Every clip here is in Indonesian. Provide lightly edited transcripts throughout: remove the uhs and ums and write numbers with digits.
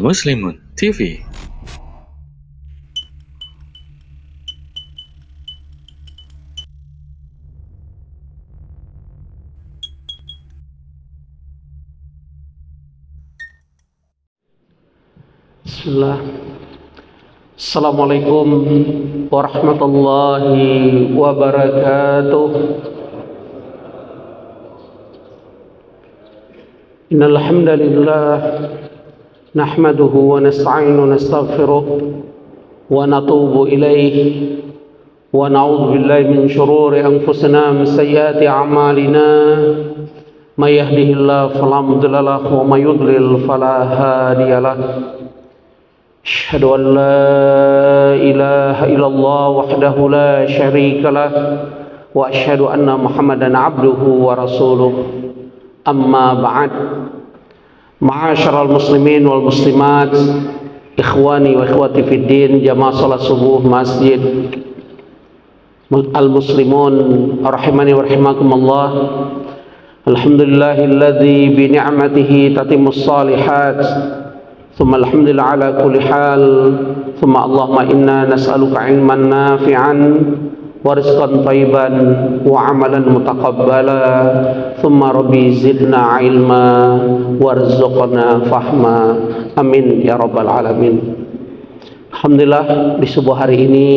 Muslimun TV. Bismillah. Assalamualaikum warahmatullahi wabarakatuh. Innal hamdalillah nahmaduhu wa nasta'inu nastaghfiruh wa natubu ilayhi wa na'udzu billahi min shururi anfusina wa min sayyiati a'malina. May yahdihillahu fala mudilla lahu wa may yudlil fala hadiya lahu. Asyhadu an la ilaha illallah wahdahu la syarika lah wa asyhadu anna Muhammadan abduhu wa rasuluh. Amma ba'd. Ma'asyiral muslimin wal muslimat, ikhwani wa ikhwati fid din, jamaah salat subuh masjid al-muslimun rahimani wa rahimakumullah. Alhamdulillahilladzi bi ni'matihi tatimmus shalihat. ثم الحمد لله على كل حال. ثم اللهم إنا نسألك علما نافعا ورزقا طيبا وعملا متقبلا. ثم ربي زدنا علما وارزقنا فهما. Amin ya rabbal alamin. Alhamdulillah, di subuh hari ini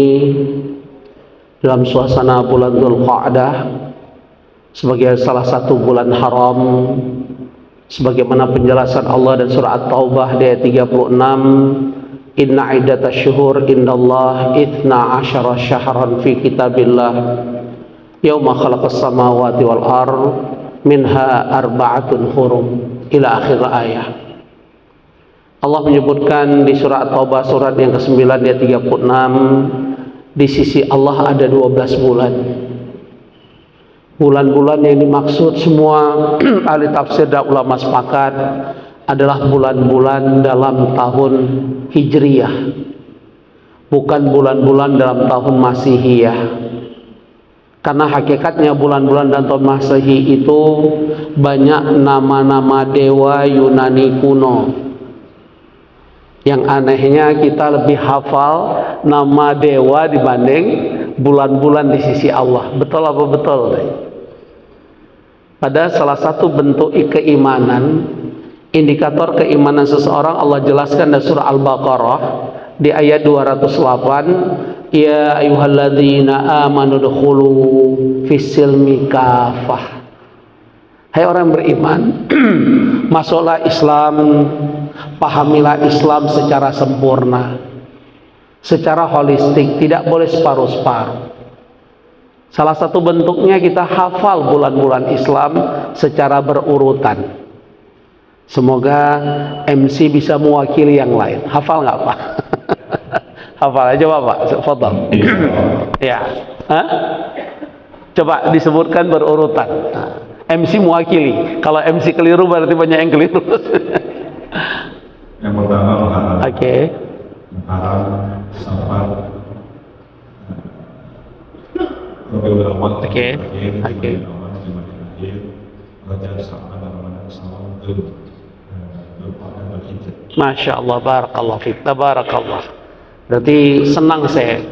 dalam suasana bulan Dzulqa'dah sebagai salah satu bulan haram, sebagaimana penjelasan Allah dan surah At-Taubah di ayat 36, inna iddatash syuhur indallah ithna asyara syahran fi kitabillah yauma khalaqas samawati wal ard minha arba'atun hurum ila akhir ayat. Allah menyebutkan di surah At-Taubah surat yang ke-9 ayat 36, di sisi Allah ada 12 bulan. Bulan-bulan yang dimaksud semua ahli tafsir dan ulama sepakat adalah bulan-bulan dalam tahun Hijriyah, bukan bulan-bulan dalam tahun Masihiyah. Karena hakikatnya bulan-bulan dalam tahun Masehi itu banyak nama-nama dewa Yunani kuno. Yang anehnya kita lebih hafal nama dewa dibanding bulan-bulan di sisi Allah. Betul apa betul? Pada salah satu bentuk keimanan, indikator keimanan seseorang, Allah jelaskan dalam surah Al-Baqarah di ayat 208, ya ayyuhalladzina amanu dukhulu fis-silmi kafah. Hai orang beriman, masuklah Islam, pahamilah Islam secara sempurna, secara holistik, tidak boleh separuh-separuh. Salah satu bentuknya kita hafal bulan-bulan Islam secara berurutan. Semoga MC bisa mewakili yang lain. Hafal nggak Pak? Hafal aja Pak. Fadhal. Ya. Hah? Coba disebutkan berurutan. Nah, MC mewakili. Kalau MC keliru berarti banyak yang keliru. Yang pertama Muharram. Oke. Muharram, Safar, Rabiul Awwal, Oke. Rajab, Sya'ban, Ramadan, Syawal, Dzulqa'dah, Dzulhijjah. Masya Allah, barakallah fiik, tabarakallah. Berarti senang saya,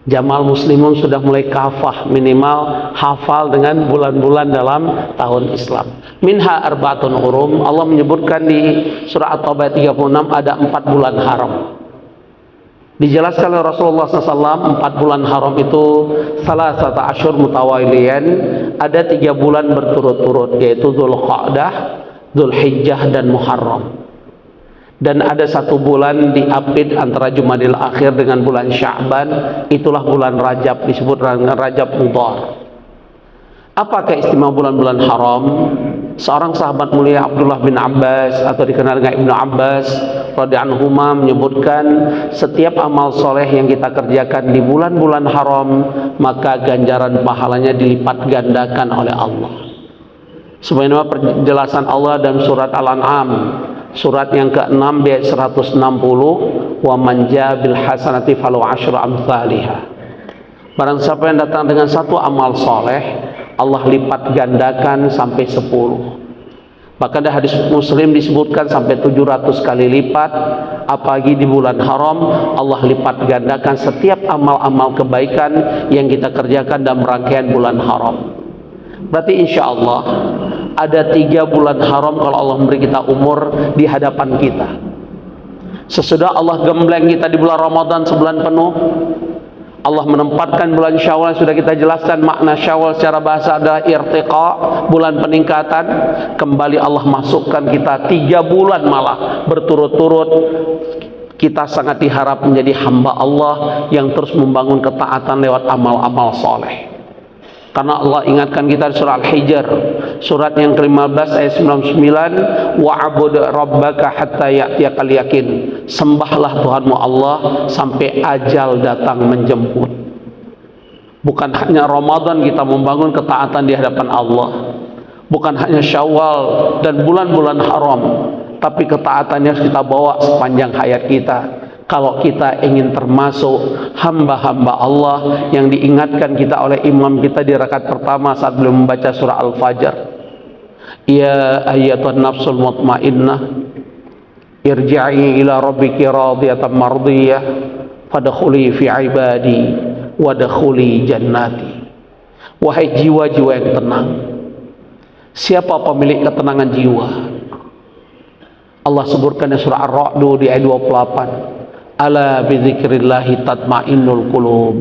Jamaah Muslimun sudah mulai kafah, minimal hafal dengan bulan-bulan dalam tahun Islam. Minha arba'atun hurum. Allah menyebutkan di surah At-Taubah 36 ada 4 bulan haram. Dijelaskan oleh Rasulullah SAW, 4 bulan haram itu salasata asyhur mutawaliyan, ada 3 bulan berturut-turut, yaitu Dzulqa'dah, Dzulhijjah dan Muharram. Dan ada 1 bulan diapit antara Jumadil Akhir dengan bulan Sya'ban, itulah bulan Rajab, disebut dengan Rajab Mudhar. Apa keistimewaan bulan-bulan haram? Seorang sahabat mulia Abdullah bin Abbas atau dikenal dengan Ibnu Abbas radhiyallahu anhuma menyebutkan, setiap amal soleh yang kita kerjakan di bulan-bulan haram maka ganjaran pahalanya dilipat gandakan oleh Allah. Sebagaimana penjelasan Allah dalam surat Al-An'am surat yang ke-6 ayat 160, wa man jaa bil hasanati falahu asyru amsalihha. Barang siapa yang datang dengan satu amal soleh, Allah lipat gandakan sampai 10. Bahkan di hadis Muslim disebutkan sampai 700 kali lipat. Apalagi di bulan haram, Allah lipat gandakan setiap amal-amal kebaikan yang kita kerjakan dalam rangkaian bulan haram. Berarti insya Allah ada 3 bulan haram kalau Allah memberi kita umur di hadapan kita. Sesudah Allah gembleng kita di bulan Ramadan sebulan penuh, Allah menempatkan bulan Syawal. Sudah kita jelaskan makna Syawal secara bahasa adalah irtiqa, bulan peningkatan. Kembali Allah masukkan kita 3 bulan malah berturut-turut. Kita sangat diharap menjadi hamba Allah yang terus membangun ketaatan lewat amal-amal soleh. Karena Allah ingatkan kita di surah Al-Hijr, surat yang ke-15 ayat 99, wa'bud rabbaka hatta ya'tiyakal yakin. Sembahlah Tuhanmu Allah sampai ajal datang menjemput. Bukan hanya Ramadan kita membangun ketaatan di hadapan Allah, bukan hanya Syawal dan bulan-bulan haram, tapi ketaatannya harus kita bawa sepanjang hayat kita. Kalau kita ingin termasuk hamba-hamba Allah yang diingatkan kita oleh imam kita di rakaat pertama saat beliau membaca surah Al-Fajr, ya ayyatuhan nafsul mutmainnah irji'i ila rabbiki radiyatan mardiyah fadkhuli fi ibadi wadkhuli jannati. Wahai jiwa-jiwa yang tenang. Siapa pemilik ketenangan jiwa? Allah sebutkan di surah Ar-Ra'd di ayat 28, ala bidzikrillahi tatmainnul qulub.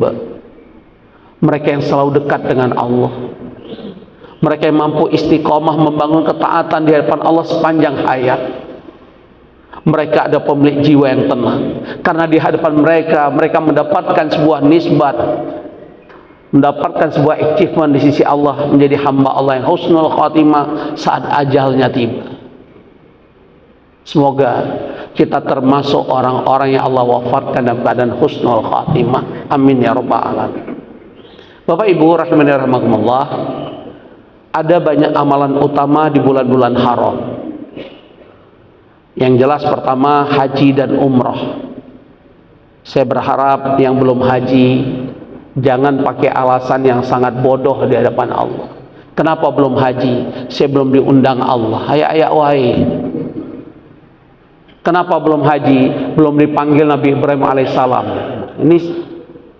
Mereka yang selalu dekat dengan Allah, mereka yang mampu istiqomah membangun ketaatan di hadapan Allah sepanjang hayat, mereka ada pemilik jiwa yang tenang. Karena di hadapan mereka mendapatkan sebuah nisbat, mendapatkan sebuah achievement di sisi Allah, menjadi hamba Allah yang husnul khatimah saat ajalnya tiba. Semoga kita termasuk orang-orang yang Allah wafatkan dalam keadaan husnul khatimah. Amin ya rabbal alamin. Bapak Ibu rahimani rahimakumullah, ada banyak amalan utama di bulan-bulan haram. Yang jelas pertama haji dan umrah. Saya berharap yang belum haji jangan pakai alasan yang sangat bodoh di hadapan Allah. Kenapa belum haji? Saya belum diundang Allah. Ayak wahai. Kenapa belum haji? Belum dipanggil Nabi Ibrahim alaihissalam. Ini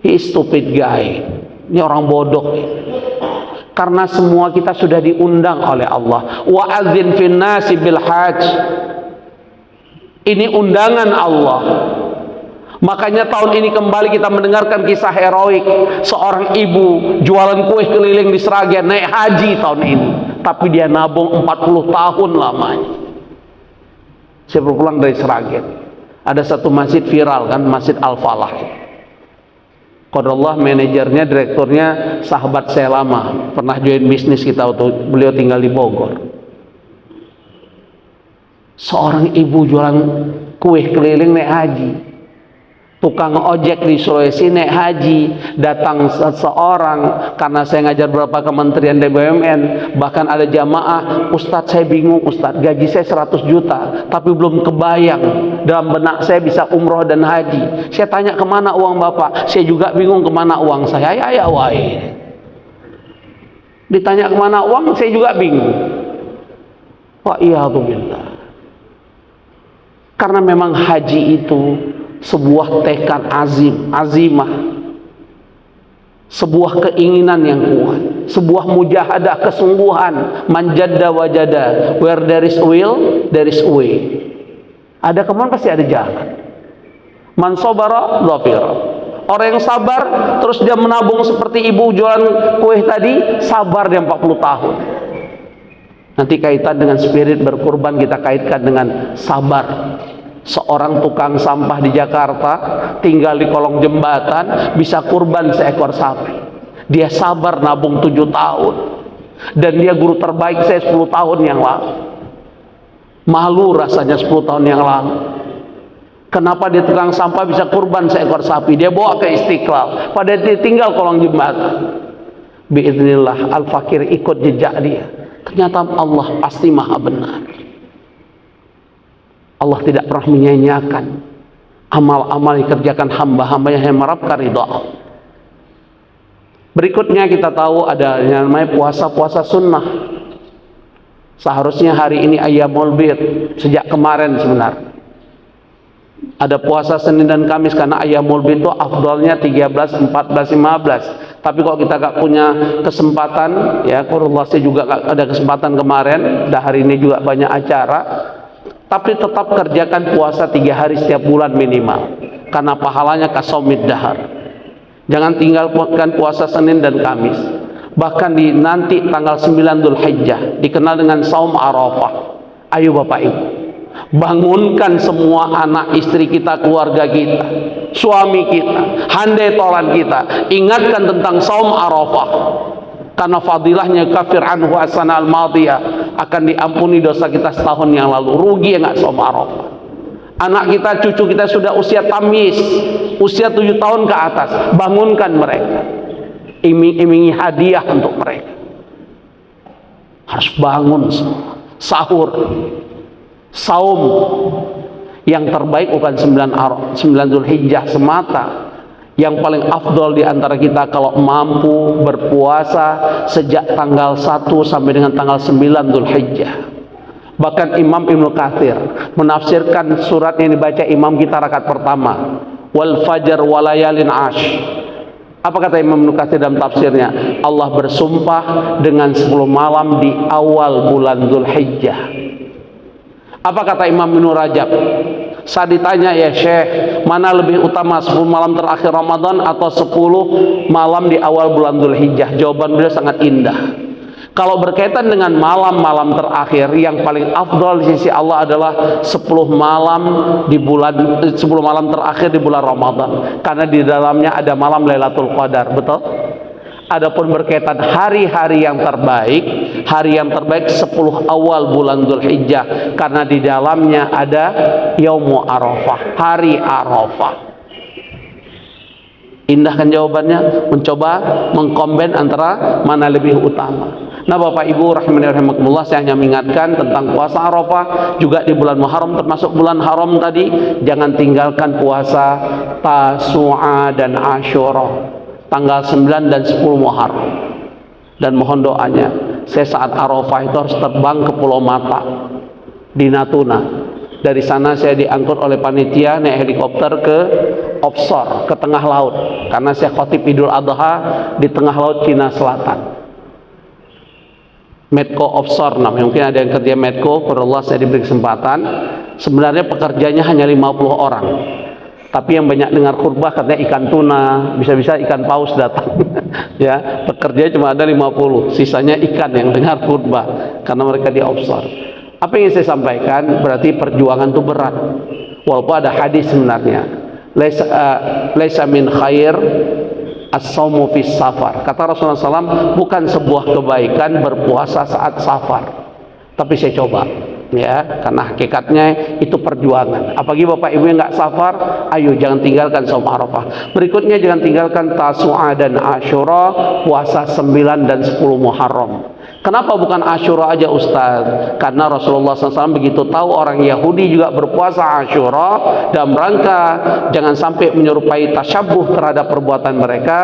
he stupid guy. Ini orang bodoh. Karena semua kita sudah diundang oleh Allah. Wa adzin fin nasi bil hajj. Ini undangan Allah. Makanya tahun ini kembali kita mendengarkan kisah heroik seorang ibu jualan kue keliling di Sragen, naik haji tahun ini, tapi dia nabung 40 tahun lamanya. Saya pulang dari Sragen, ada satu masjid viral kan, Masjid Al-Falah. Qadarullah manajernya, direkturnya sahabat saya lama, pernah join bisnis kita waktu beliau tinggal di Bogor. Seorang ibu jualan kue keliling naik haji. Tukang ojek di Sulawesi naik haji. Datang seseorang, karena saya ngajar beberapa kementerian BUMN, bahkan ada jamaah, Ustadz saya bingung Ustadz, gaji saya 100 juta tapi belum kebayang dalam benak saya bisa umroh dan haji. Saya tanya kemana uang bapak, saya juga bingung kemana uang saya. Ya wahai, ditanya kemana uang, saya juga bingung. Wa iyadzubillah. Karena memang haji itu sebuah tekad azimah, sebuah keinginan yang kuat, sebuah mujahadah, kesungguhan. Manjadda wajada, where there is will there is way. Ada kemana pasti ada jalan. Man sabara dhafira. Orang yang sabar terus dia menabung seperti ibu jualan kue tadi, sabar dia 40 tahun. Nanti kaitan dengan spirit berkurban kita kaitkan dengan sabar. Seorang tukang sampah di Jakarta tinggal di kolong jembatan bisa kurban seekor sapi. Dia sabar nabung 7 tahun. Dan dia guru terbaik saya 10 tahun yang lalu. Malu rasanya 10 tahun yang lalu. Kenapa dia tukang sampah bisa kurban seekor sapi? Dia bawa ke Istiqlal, padahal dia tinggal kolong jembatan. Biiznillah al-fakir ikut jejak dia. Ternyata Allah pasti maha benar. Allah tidak pernah menyanyiakan amal-amal yang dikerjakan hamba-hambanya yang mengharapkan ridha Allah. Berikutnya kita tahu ada yang namanya puasa-puasa sunnah. Seharusnya hari ini Ayyamul Bid, sejak kemarin sebenarnya. Ada puasa Senin dan Kamis karena Ayyamul Bid itu afdalnya 13, 14, 15. Tapi kalau kita gak punya kesempatan, ya Allah saya juga gak ada kesempatan kemarin, dan hari ini juga banyak acara, tapi tetap kerjakan puasa 3 hari setiap bulan minimal, karena pahalanya kasaumid dahar. Jangan tinggalkan puasa Senin dan Kamis. Bahkan di nanti tanggal 9 Dzulhijjah dikenal dengan saum Arafah. Ayo Bapak Ibu, bangunkan semua anak istri kita, keluarga kita, suami kita, handai tolan kita, ingatkan tentang saum Arafah, karena fadilahnya kafir anhu asana al-madiyah, akan diampuni dosa kita setahun yang lalu. Rugi enggak saum Arafah. Anak kita, cucu kita sudah usia tamyiz, usia 7 tahun ke atas, bangunkan mereka, iming-imingi hadiah untuk mereka. Harus bangun semua, sahur, saum. Yang terbaik bukan 9 Dzulhijjah semata. Yang paling afdol di antara kita kalau mampu berpuasa sejak tanggal 1 sampai dengan tanggal 9 Dzulhijjah. Bahkan Imam Ibnu Katsir menafsirkan surat yang dibaca imam kita rakaat pertama, wal fajar walayalin ash. Apa kata Imam Ibnu Katsir dalam tafsirnya? Allah bersumpah dengan 10 malam di awal bulan Dzulhijjah. Apa kata Imam Ibnu Rajab? Saat ditanya, ya Syekh, mana lebih utama 10 malam terakhir Ramadan atau 10 malam di awal bulan Dzulhijjah? Jawaban beliau sangat indah. Kalau berkaitan dengan malam-malam terakhir, yang paling afdal di sisi Allah adalah 10 malam terakhir di bulan Ramadan, karena di dalamnya ada malam Lailatul Qadar, betul? Adapun berkaitan hari-hari yang terbaik, hari yang terbaik 10 awal bulan Dzulhijjah, karena di dalamnya ada Yaumu Arafah, hari Arafah. Indah kan jawabannya? Mencoba mengkombin antara mana lebih utama. Nah Bapak Ibu rahimani rahimakumullah, saya hanya mengingatkan tentang puasa Arafah juga di bulan Muharram, termasuk bulan haram tadi. Jangan tinggalkan puasa Tasu'a dan Asyura, tanggal 9 dan 10 Muharram. Dan mohon doanya, saya saat Arafah itu harus terbang ke Pulau Mata di Natuna. Dari sana saya diangkut oleh panitia naik helikopter ke offshore, ke tengah laut, karena saya khotib Idul Adha di tengah laut Cina Selatan. Medco offshore namanya, mungkin ada yang kerja Medco, perullah saya diberi kesempatan. Sebenarnya pekerjanya hanya 50 orang, tapi yang banyak dengar khutbah katanya ikan tuna, bisa-bisa ikan paus datang. Ya, pekerja cuma ada 50, sisanya ikan yang dengar khutbah karena mereka di offshore. Apa yang saya sampaikan berarti perjuangan itu berat. Walaupun ada hadis sebenarnya, laisa min khair as-saumu fis safar. Kata Rasulullah SAW, bukan sebuah kebaikan berpuasa saat safar. Tapi saya coba, ya, karena hakikatnya itu perjuangan. Apalagi Bapak Ibu yang nggak safar, ayo jangan tinggalkan saum Arafah. Berikutnya jangan tinggalkan Tasu'a dan Asyura, puasa 9 dan 10 Muharram. Kenapa bukan Asyura aja Ustaz? Karena Rasulullah SAW begitu tahu orang Yahudi juga berpuasa Asyura, dalam rangka jangan sampai menyerupai tasyabuh terhadap perbuatan mereka,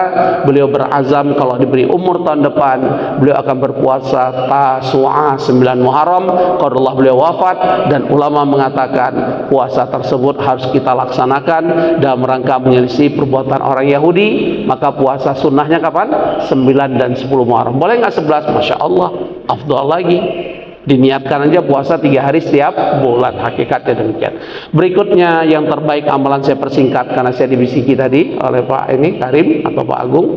beliau berazam kalau diberi umur tahun depan beliau akan berpuasa Tasu'a 9 Muharram. Qadarullah beliau wafat, dan ulama mengatakan puasa tersebut harus kita laksanakan dalam rangka menyelisih perbuatan orang Yahudi. Maka puasa sunnahnya kapan? 9 dan 10 Muharram. Boleh nggak 11? Masya Allah, afdal lagi. Diniatkan aja puasa 3 hari setiap bulan, hakikatnya demikian. Berikutnya yang terbaik amalan, saya persingkat karena saya dibisiki tadi oleh Pak Karim atau Pak Agung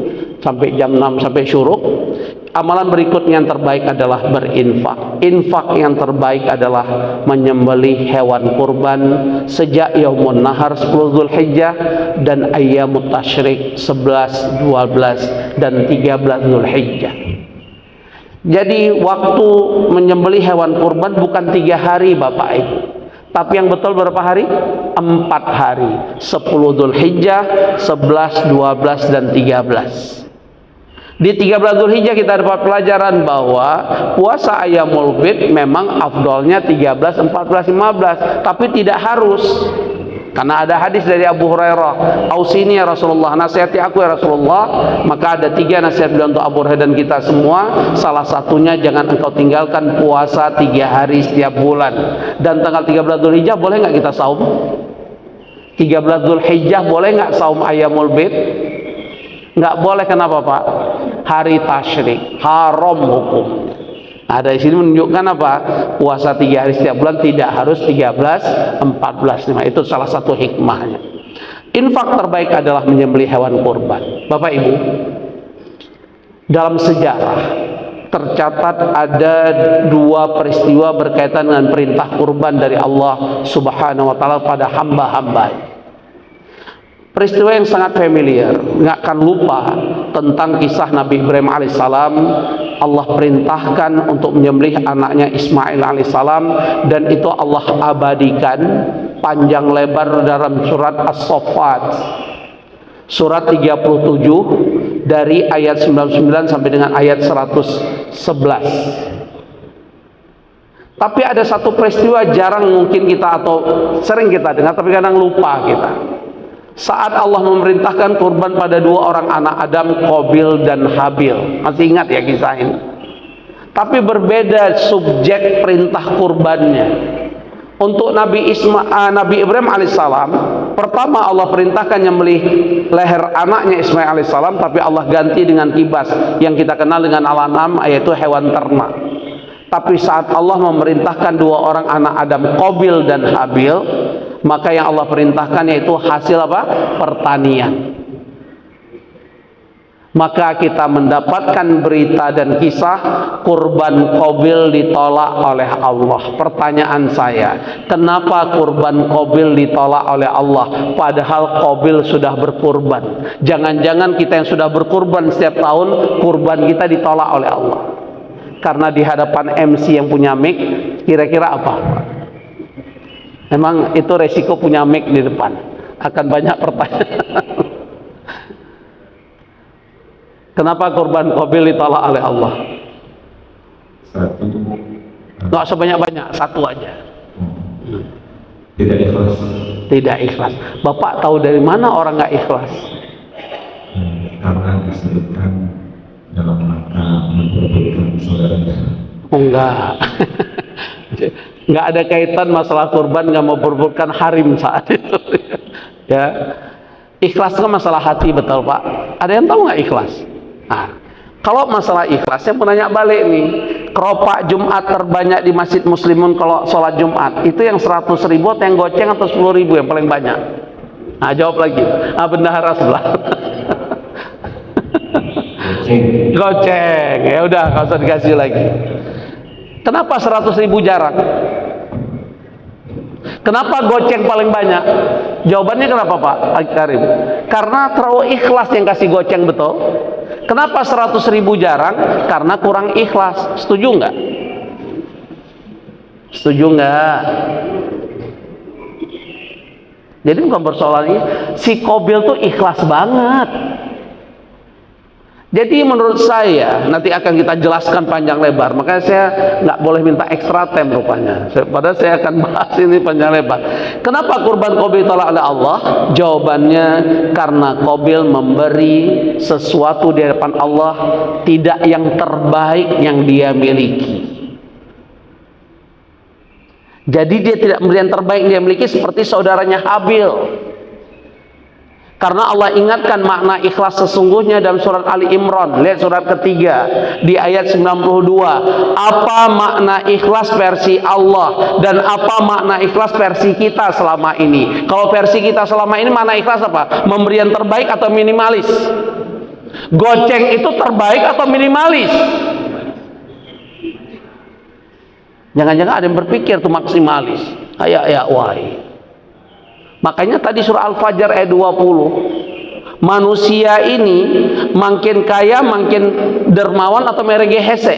sampai jam 6 sampai syuruk. Amalan berikutnya yang terbaik adalah berinfak. Infak yang terbaik adalah menyembelih hewan kurban sejak Yaumun Nahar 10 Dzulhijjah dan Ayyamut Tasyrik 11, 12 dan 13 Dzulhijjah. Jadi waktu menyembelih hewan kurban bukan 3 hari Bapak Ibu, tapi yang betul berapa hari? 4 hari, 10 Dzulhijjah, 11, 12 dan 13. Di 13 Dzulhijjah kita dapat pelajaran bahwa puasa Ayyamul Bid memang afdolnya 13, 14, 15, tapi tidak harus. Karena ada hadis dari Abu Hurairah, "Ausini ya Rasulullah, nasihati aku ya Rasulullah." Maka ada 3 nasihat beliau untuk Abu Hurairah dan kita semua. Salah satunya, jangan engkau tinggalkan puasa 3 hari setiap bulan. Dan tanggal 13 Dzulhijjah boleh nggak kita saum? 13 Dzulhijjah boleh nggak saum Ayyamul Bid? Nggak boleh. Kenapa Pak? Hari tasyrik, haram hukum. Nah, dari sini menunjukkan apa? Puasa 3 hari setiap bulan tidak harus 13, 14, 5. Itu salah satu hikmahnya. Infak terbaik adalah menyembelih hewan kurban. Bapak Ibu, dalam sejarah tercatat ada 2 peristiwa berkaitan dengan perintah kurban dari Allah Subhanahu wa taala pada hamba-hamba. Peristiwa yang sangat familiar, nggak akan lupa tentang kisah Nabi Ibrahim alaihissalam. Allah perintahkan untuk menyembelih anaknya Ismail alaihissalam, dan itu Allah abadikan panjang lebar dalam surat As-Saffat, surat 37 dari ayat 99 sampai dengan ayat 111. Tapi ada satu peristiwa jarang mungkin kita, atau sering kita dengar tapi kadang lupa kita. Saat Allah memerintahkan kurban pada 2 orang anak Adam, Qabil dan Habil. Masih ingat ya kisah ini? Tapi berbeda subjek perintah kurbannya. Untuk Nabi Ibrahim alaihissalam, pertama Allah perintahkan nyembelih leher anaknya Ismail alaihissalam, tapi Allah ganti dengan kibas yang kita kenal dengan al-an'am, yaitu hewan ternak. Tapi saat Allah memerintahkan 2 orang anak Adam, Qabil dan Habil, maka yang Allah perintahkan yaitu hasil apa? Pertanian. Maka kita mendapatkan berita dan kisah kurban Qabil ditolak oleh Allah. Pertanyaan saya, kenapa kurban Qabil ditolak oleh Allah padahal Qabil sudah berkurban? Jangan-jangan kita yang sudah berkurban setiap tahun, kurban kita ditolak oleh Allah? Karena di hadapan MC yang punya mic, kira-kira apa? Memang itu resiko punya mic di depan, akan banyak pertanyaan. Kenapa kurban Qabil ditolak oleh Allah? Satu, Nggak usah banyak-banyak, satu aja. tidak ikhlas. Tidak ikhlas. Bapak tahu dari mana orang nggak ikhlas? Karena disebutkan dalam rangka memperbutkan saudaranya. Oh, enggak. Nggak ada kaitan masalah kurban nggak mau berbutkan harim saat itu. Ya, ikhlas kan masalah hati, betul Pak? Ada yang tahu nggak ikhlas? Nah, kalau masalah ikhlas, saya mau nanya balik nih. Keropak Jumat terbanyak di Masjid Muslimun kalau sholat Jumat itu yang 100.000 atau yang goceng atau 10.000 yang paling banyak? Nah, jawab lagi. Bendahara sebelah. Goceng. Ya udah, nggak usah dikasih lagi. Kenapa 100.000 jarang? Kenapa goceng paling banyak? Jawabannya kenapa Pak Karim? Karena terlalu ikhlas yang kasih goceng, betul? Kenapa 100.000 jarang? Karena kurang ikhlas. Setuju nggak? Setuju nggak? Jadi bukan persoalan ini. Si Qabil tuh ikhlas banget. Jadi menurut saya, nanti akan kita jelaskan panjang lebar, makanya saya nggak boleh minta extra time rupanya. Padahal saya akan bahas ini panjang lebar. Kenapa kurban Qabil ditolak oleh Allah? Jawabannya karena Qabil memberi sesuatu di hadapan Allah tidak yang terbaik yang dia miliki. Jadi dia tidak memberi yang terbaik yang dia miliki seperti saudaranya Habil. Karena Allah ingatkan makna ikhlas sesungguhnya dalam surat Ali Imran. Lihat surat ketiga di ayat 92. Apa makna ikhlas versi Allah dan apa makna ikhlas versi kita selama ini? Kalau versi kita selama ini makna ikhlas apa? Memberi yang terbaik atau minimalis? Goceng itu terbaik atau minimalis? Jangan-jangan ada yang berpikir itu maksimalis. Ya, wahai. Makanya tadi surah Al-Fajr ayat 20, manusia ini makin kaya, makin dermawan atau merege hese.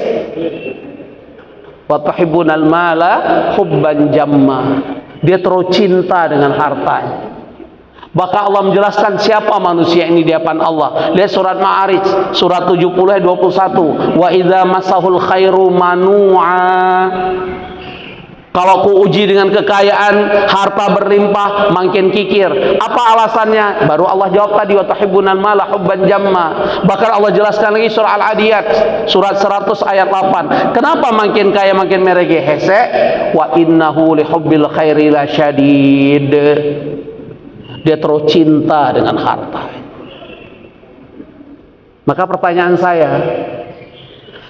Wa tuhibbunal mala hubban jamma. Dia terlalu cinta dengan hartanya. Bahkan Allah menjelaskan siapa manusia ini di hadapan Allah. Lihat surat Ma'arij, surat 70 ayat 21. Wa idza masahul khairu manu'a. Kalau ku uji dengan kekayaan, harta berlimpah, makin kikir. Apa alasannya? Baru Allah jawab tadi, wa tuhibbunal mala hubban jamma. Bahkan Allah jelaskan lagi surah Al-Adiyat, surat 100 ayat 8. Kenapa makin kaya makin merege? Hese, wa innahu li hubbil khairi la syadid. Dia terus cinta dengan harta. Maka pertanyaan saya,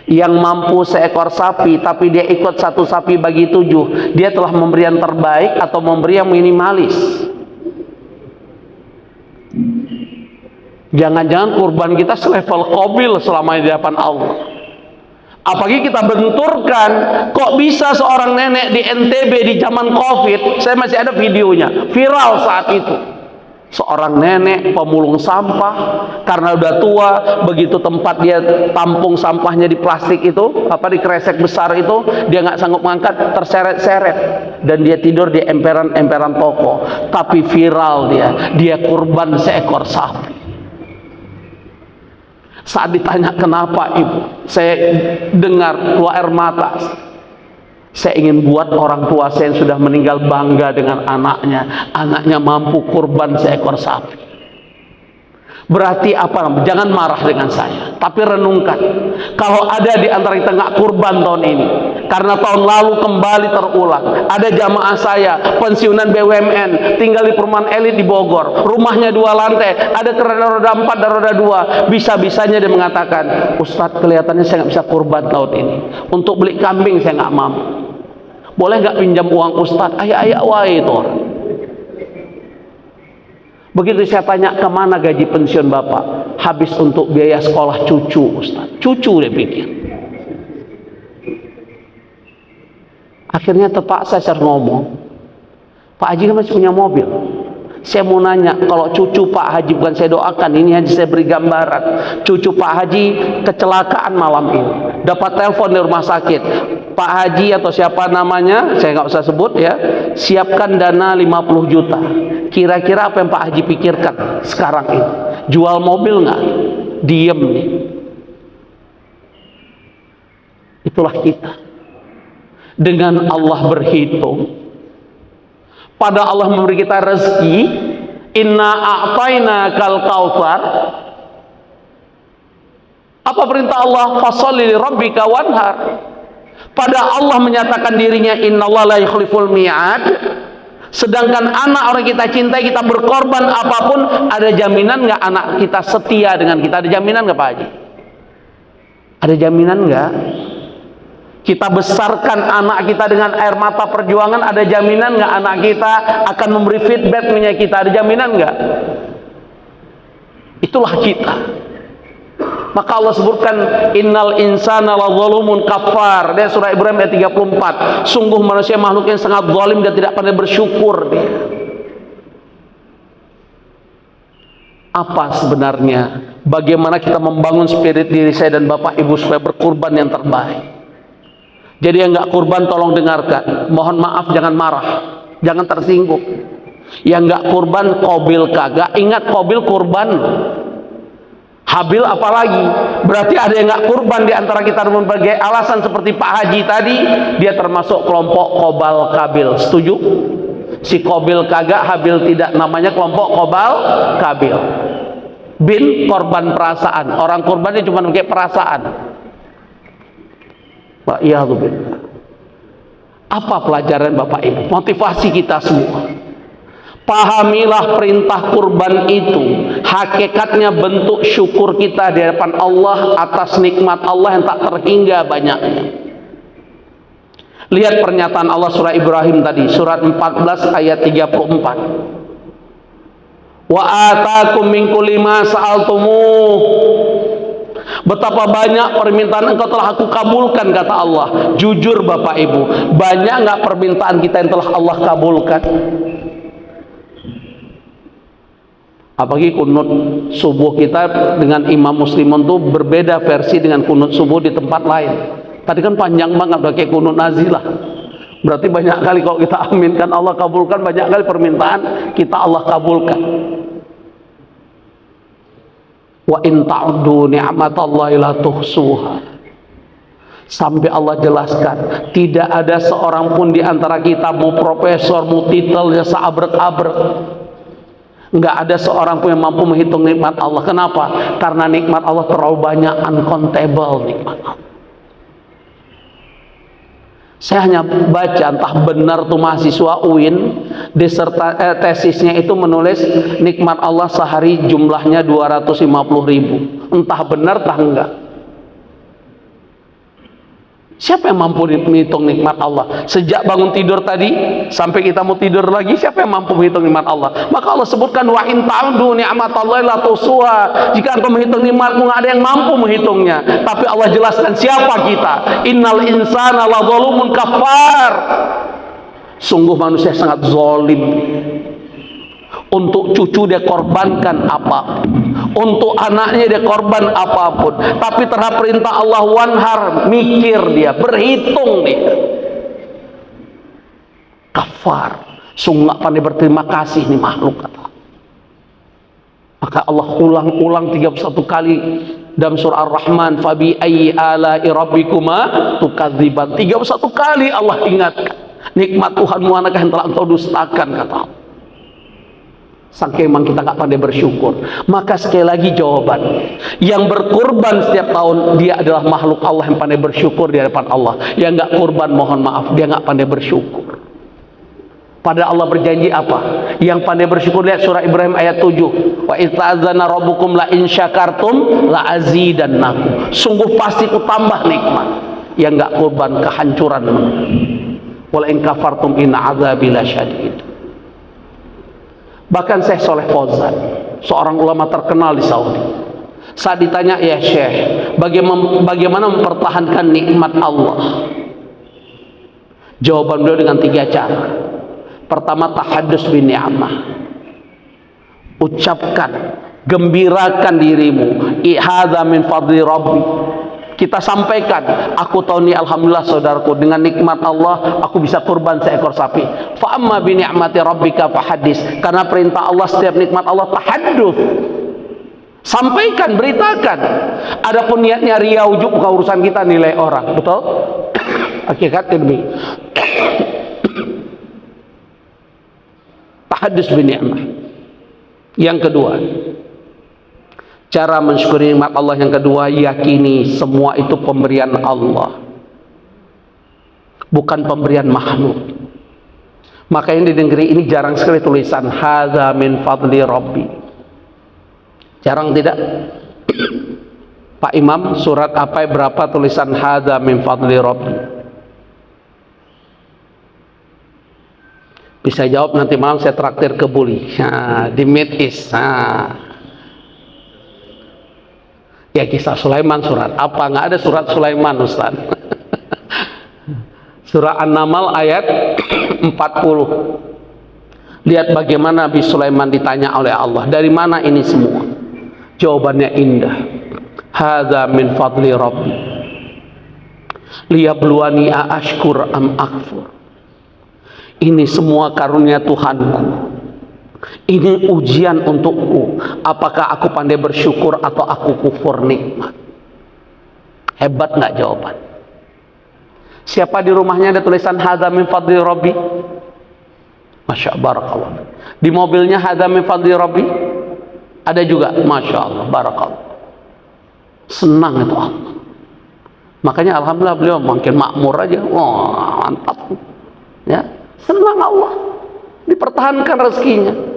yang mampu seekor sapi tapi dia ikut satu sapi bagi 7, dia telah memberi yang terbaik atau memberi yang minimalis? Jangan-jangan kurban kita selevel Qabil selama di hadapan Allah. Apalagi kita benturkan, kok bisa seorang nenek di NTB di zaman Covid, saya masih ada videonya, viral saat itu. Seorang nenek pemulung sampah, karena udah tua, begitu tempat dia tampung sampahnya di plastik itu, di kresek besar itu, dia nggak sanggup mengangkat, terseret-seret, dan dia tidur di emperan-emperan toko. Tapi viral dia kurban seekor sapi. Saat ditanya kenapa ibu, saya dengar keluar air mata. Saya ingin buat orang tua saya yang sudah meninggal bangga dengan anaknya. Anaknya mampu kurban seekor sapi. Berarti apa? Jangan marah dengan saya, tapi renungkan. Kalau ada di antara kita nggak kurban tahun ini, karena tahun lalu kembali terulang. Ada jamaah saya pensiunan BUMN, tinggal di perumahan elit di Bogor, rumahnya 2 lantai, ada roda 4 dan roda 2. Bisa-bisanya dia mengatakan, Ustadz kelihatannya saya nggak bisa kurban tahun ini. Untuk beli kambing saya nggak mampu. Boleh nggak pinjam uang Ustadz? Ayak-ayak wae itu orang. Begitu saya tanya, kemana gaji pensiun bapak? Habis untuk biaya sekolah cucu Ustadz. Cucu dia pikir. Akhirnya terpaksa saya ngomong, Pak Haji kan masih punya mobil. Saya mau nanya, kalau cucu Pak Haji, bukan saya doakan, ini hanya saya beri gambaran. Cucu Pak Haji kecelakaan malam ini, dapat telepon di rumah sakit, Pak Haji atau siapa namanya, saya nggak usah sebut ya, siapkan dana 50 juta. Kira-kira apa yang Pak Haji pikirkan sekarang ini? Jual mobil nggak? Diem nih. Itulah kita. Dengan Allah berhitung. Pada Allah memberi kita rezeki, inna a'tayna kal kautsar. Apa perintah Allah? Fasholli li rabbika wanhar. Pada Allah menyatakan dirinya innallaha la yukhliful mi'ad. Sedangkan anak orang kita cintai, kita berkorban apapun, ada jaminan nggak anak kita setia dengan kita? Ada jaminan nggak Pak Haji? Ada jaminan nggak? Kita besarkan anak kita dengan air mata perjuangan, ada jaminan nggak anak kita akan memberi feedback punya kita? Ada jaminan nggak? Itulah kita. Maka Allah sebutkan innal insana ladzalumun kafar. Dia surah Ibrahim ayat 34. Sungguh manusia makhluk yang sangat zalim dan tidak pandai bersyukur dia. Apa sebenarnya? Bagaimana kita membangun spirit diri saya dan Bapak Ibu supaya berkurban yang terbaik? Jadi yang nggak kurban tolong dengarkan. Mohon maaf, jangan marah, jangan tersinggung. Yang nggak kurban Qabil kagak. Ingat Qabil kurban. Habil apalagi? Berarti ada yang nggak kurban di antara kita dengan berbagai alasan seperti Pak Haji tadi, dia termasuk kelompok Qobal Kabil. Setuju? Si Qabil kagak, Habil tidak, namanya kelompok Qobal Kabil. Bin korban perasaan. Orang kurbannya cuma pakai perasaan. Pak, iya tuh. Apa pelajaran Bapak Ibu? Motivasi kita semua. Pahamilah perintah kurban itu. Hakikatnya bentuk syukur kita di hadapan Allah atas nikmat Allah yang tak terhingga banyaknya. Lihat pernyataan Allah surah Ibrahim tadi, surat 14 ayat 34. Wa atakum min kulli ma sa'altumuh. Betapa banyak permintaan engkau telah aku kabulkan, kata Allah. Jujur Bapak Ibu, banyak nggak permintaan kita yang telah Allah kabulkan? Apalagi kunut subuh kita dengan Imam Muslimun tuh berbeda versi dengan kunut subuh di tempat lain. Tadi kan panjang banget pakai kunut nazilah. Berarti banyak kali kalau kita aminkan Allah kabulkan, banyak kali permintaan kita Allah kabulkan. Wa in ta'uddu ni'matallahi la tuhsuha. Sampai Allah jelaskan, tidak ada seorang pun di antara kita, mau profesor, mau titelnya seabrek-abrek, nggak ada seorang pun yang mampu menghitung nikmat Allah. Kenapa? Karena nikmat Allah terlalu banyak, uncountable nikmat Allah. Saya hanya baca, entah benar tuh mahasiswa UIN tesisnya itu menulis nikmat Allah sehari jumlahnya 250.000. Entah benar entah enggak. Siapa yang mampu menghitung nikmat Allah? Sejak bangun tidur tadi sampai kita mau tidur lagi, siapa yang mampu menghitung nikmat Allah? Maka Allah sebutkan, wa in ta'udu ni'matallahi la tuhsuha. Jika engkau menghitung nikmatku, nggak ada yang mampu menghitungnya. Tapi Allah jelaskan siapa kita. Innal insana la zalumun kafar. Sungguh manusia sangat zalim. Untuk cucu dia korbankan apapun, untuk anaknya dia korban apapun, tapi terhadap perintah Allah wanhar, mikir dia, berhitung dia. Kafar, sungguh gak pandai berterima kasih nih makhluk, kata. Maka Allah ulang-ulang 31 kali dalam surah Ar-Rahman, fabi ayyi ala'i rabbikuma tukadziban. 31 kali Allah ingatkan, nikmat Tuhanmu manakah yang telah engkau dustakan, kata Allah. Saking memang kita nggak pandai bersyukur. Maka sekali lagi jawaban, yang berkurban setiap tahun dia adalah makhluk Allah yang pandai bersyukur di hadapan Allah. Yang nggak kurban, mohon maaf, dia nggak pandai bersyukur. Padahal Allah berjanji apa? Yang pandai bersyukur, lihat surah Ibrahim ayat 7. Wa idza'adzana rabbukum la in syakartum la azidannakum. Sungguh pasti ku tambah nikmat. Yang nggak kurban, kehancuran. Wala in kafartum inna azabi lasyadid. Bahkan Syekh Soleh Fauzan, seorang ulama terkenal di Saudi, saat ditanya, ya Syekh, bagaimana mempertahankan nikmat Allah? Jawaban beliau dengan 3 cara. Pertama, tahaddus bin ni'mah. Ucapkan, gembirakan dirimu, ihadza min fadli rabbi. Kita sampaikan, aku tahu nih, alhamdulillah saudaraku, dengan nikmat Allah aku bisa kurban seekor sapi. Fa amma bi ni'mati rabbika fahadis. Karena perintah Allah, setiap nikmat Allah tahaddus. Sampaikan, beritakan. Adapun niatnya riya, ujub, bukan urusan kita, nilai orang. Betul? Hakikatnya demikian. Tahaddus bi ni'mah. Yang kedua, cara mensyukuri nikmat Allah yang kedua, yakini semua itu pemberian Allah, bukan pemberian makhluk. Makanya di negeri ini jarang sekali tulisan hadza min fadli rabbi. Jarang, tidak? Pak Imam, surat apa berapa tulisan hadza min fadli rabbi? Bisa jawab, nanti malam saya traktir ke Buli. Nah, di Mid East. Ya, kisah Sulaiman, surat apa? Nggak ada surat Sulaiman, Ustaz. Surah An-Naml ayat 40. Lihat bagaimana Nabi Sulaiman ditanya oleh Allah, dari mana ini semua? Jawabannya indah. Hadza min fadli rabbi liyabluwani aashkur am akfur. Ini semua karunia Tuhanku. Ini ujian untukku, apakah aku pandai bersyukur atau aku kufur nikmat. Hebat nggak jawaban? Siapa di rumahnya ada tulisan hadza min fadli rabbi? Masya Allah, barakallah. Di mobilnya hadza min fadli rabbi? Ada juga, Masya Allah, barakallah. Senang itu Allah. Makanya alhamdulillah beliau makin makmur aja. Wah, mantap. Ya, senang Allah. Dipertahankan rezekinya.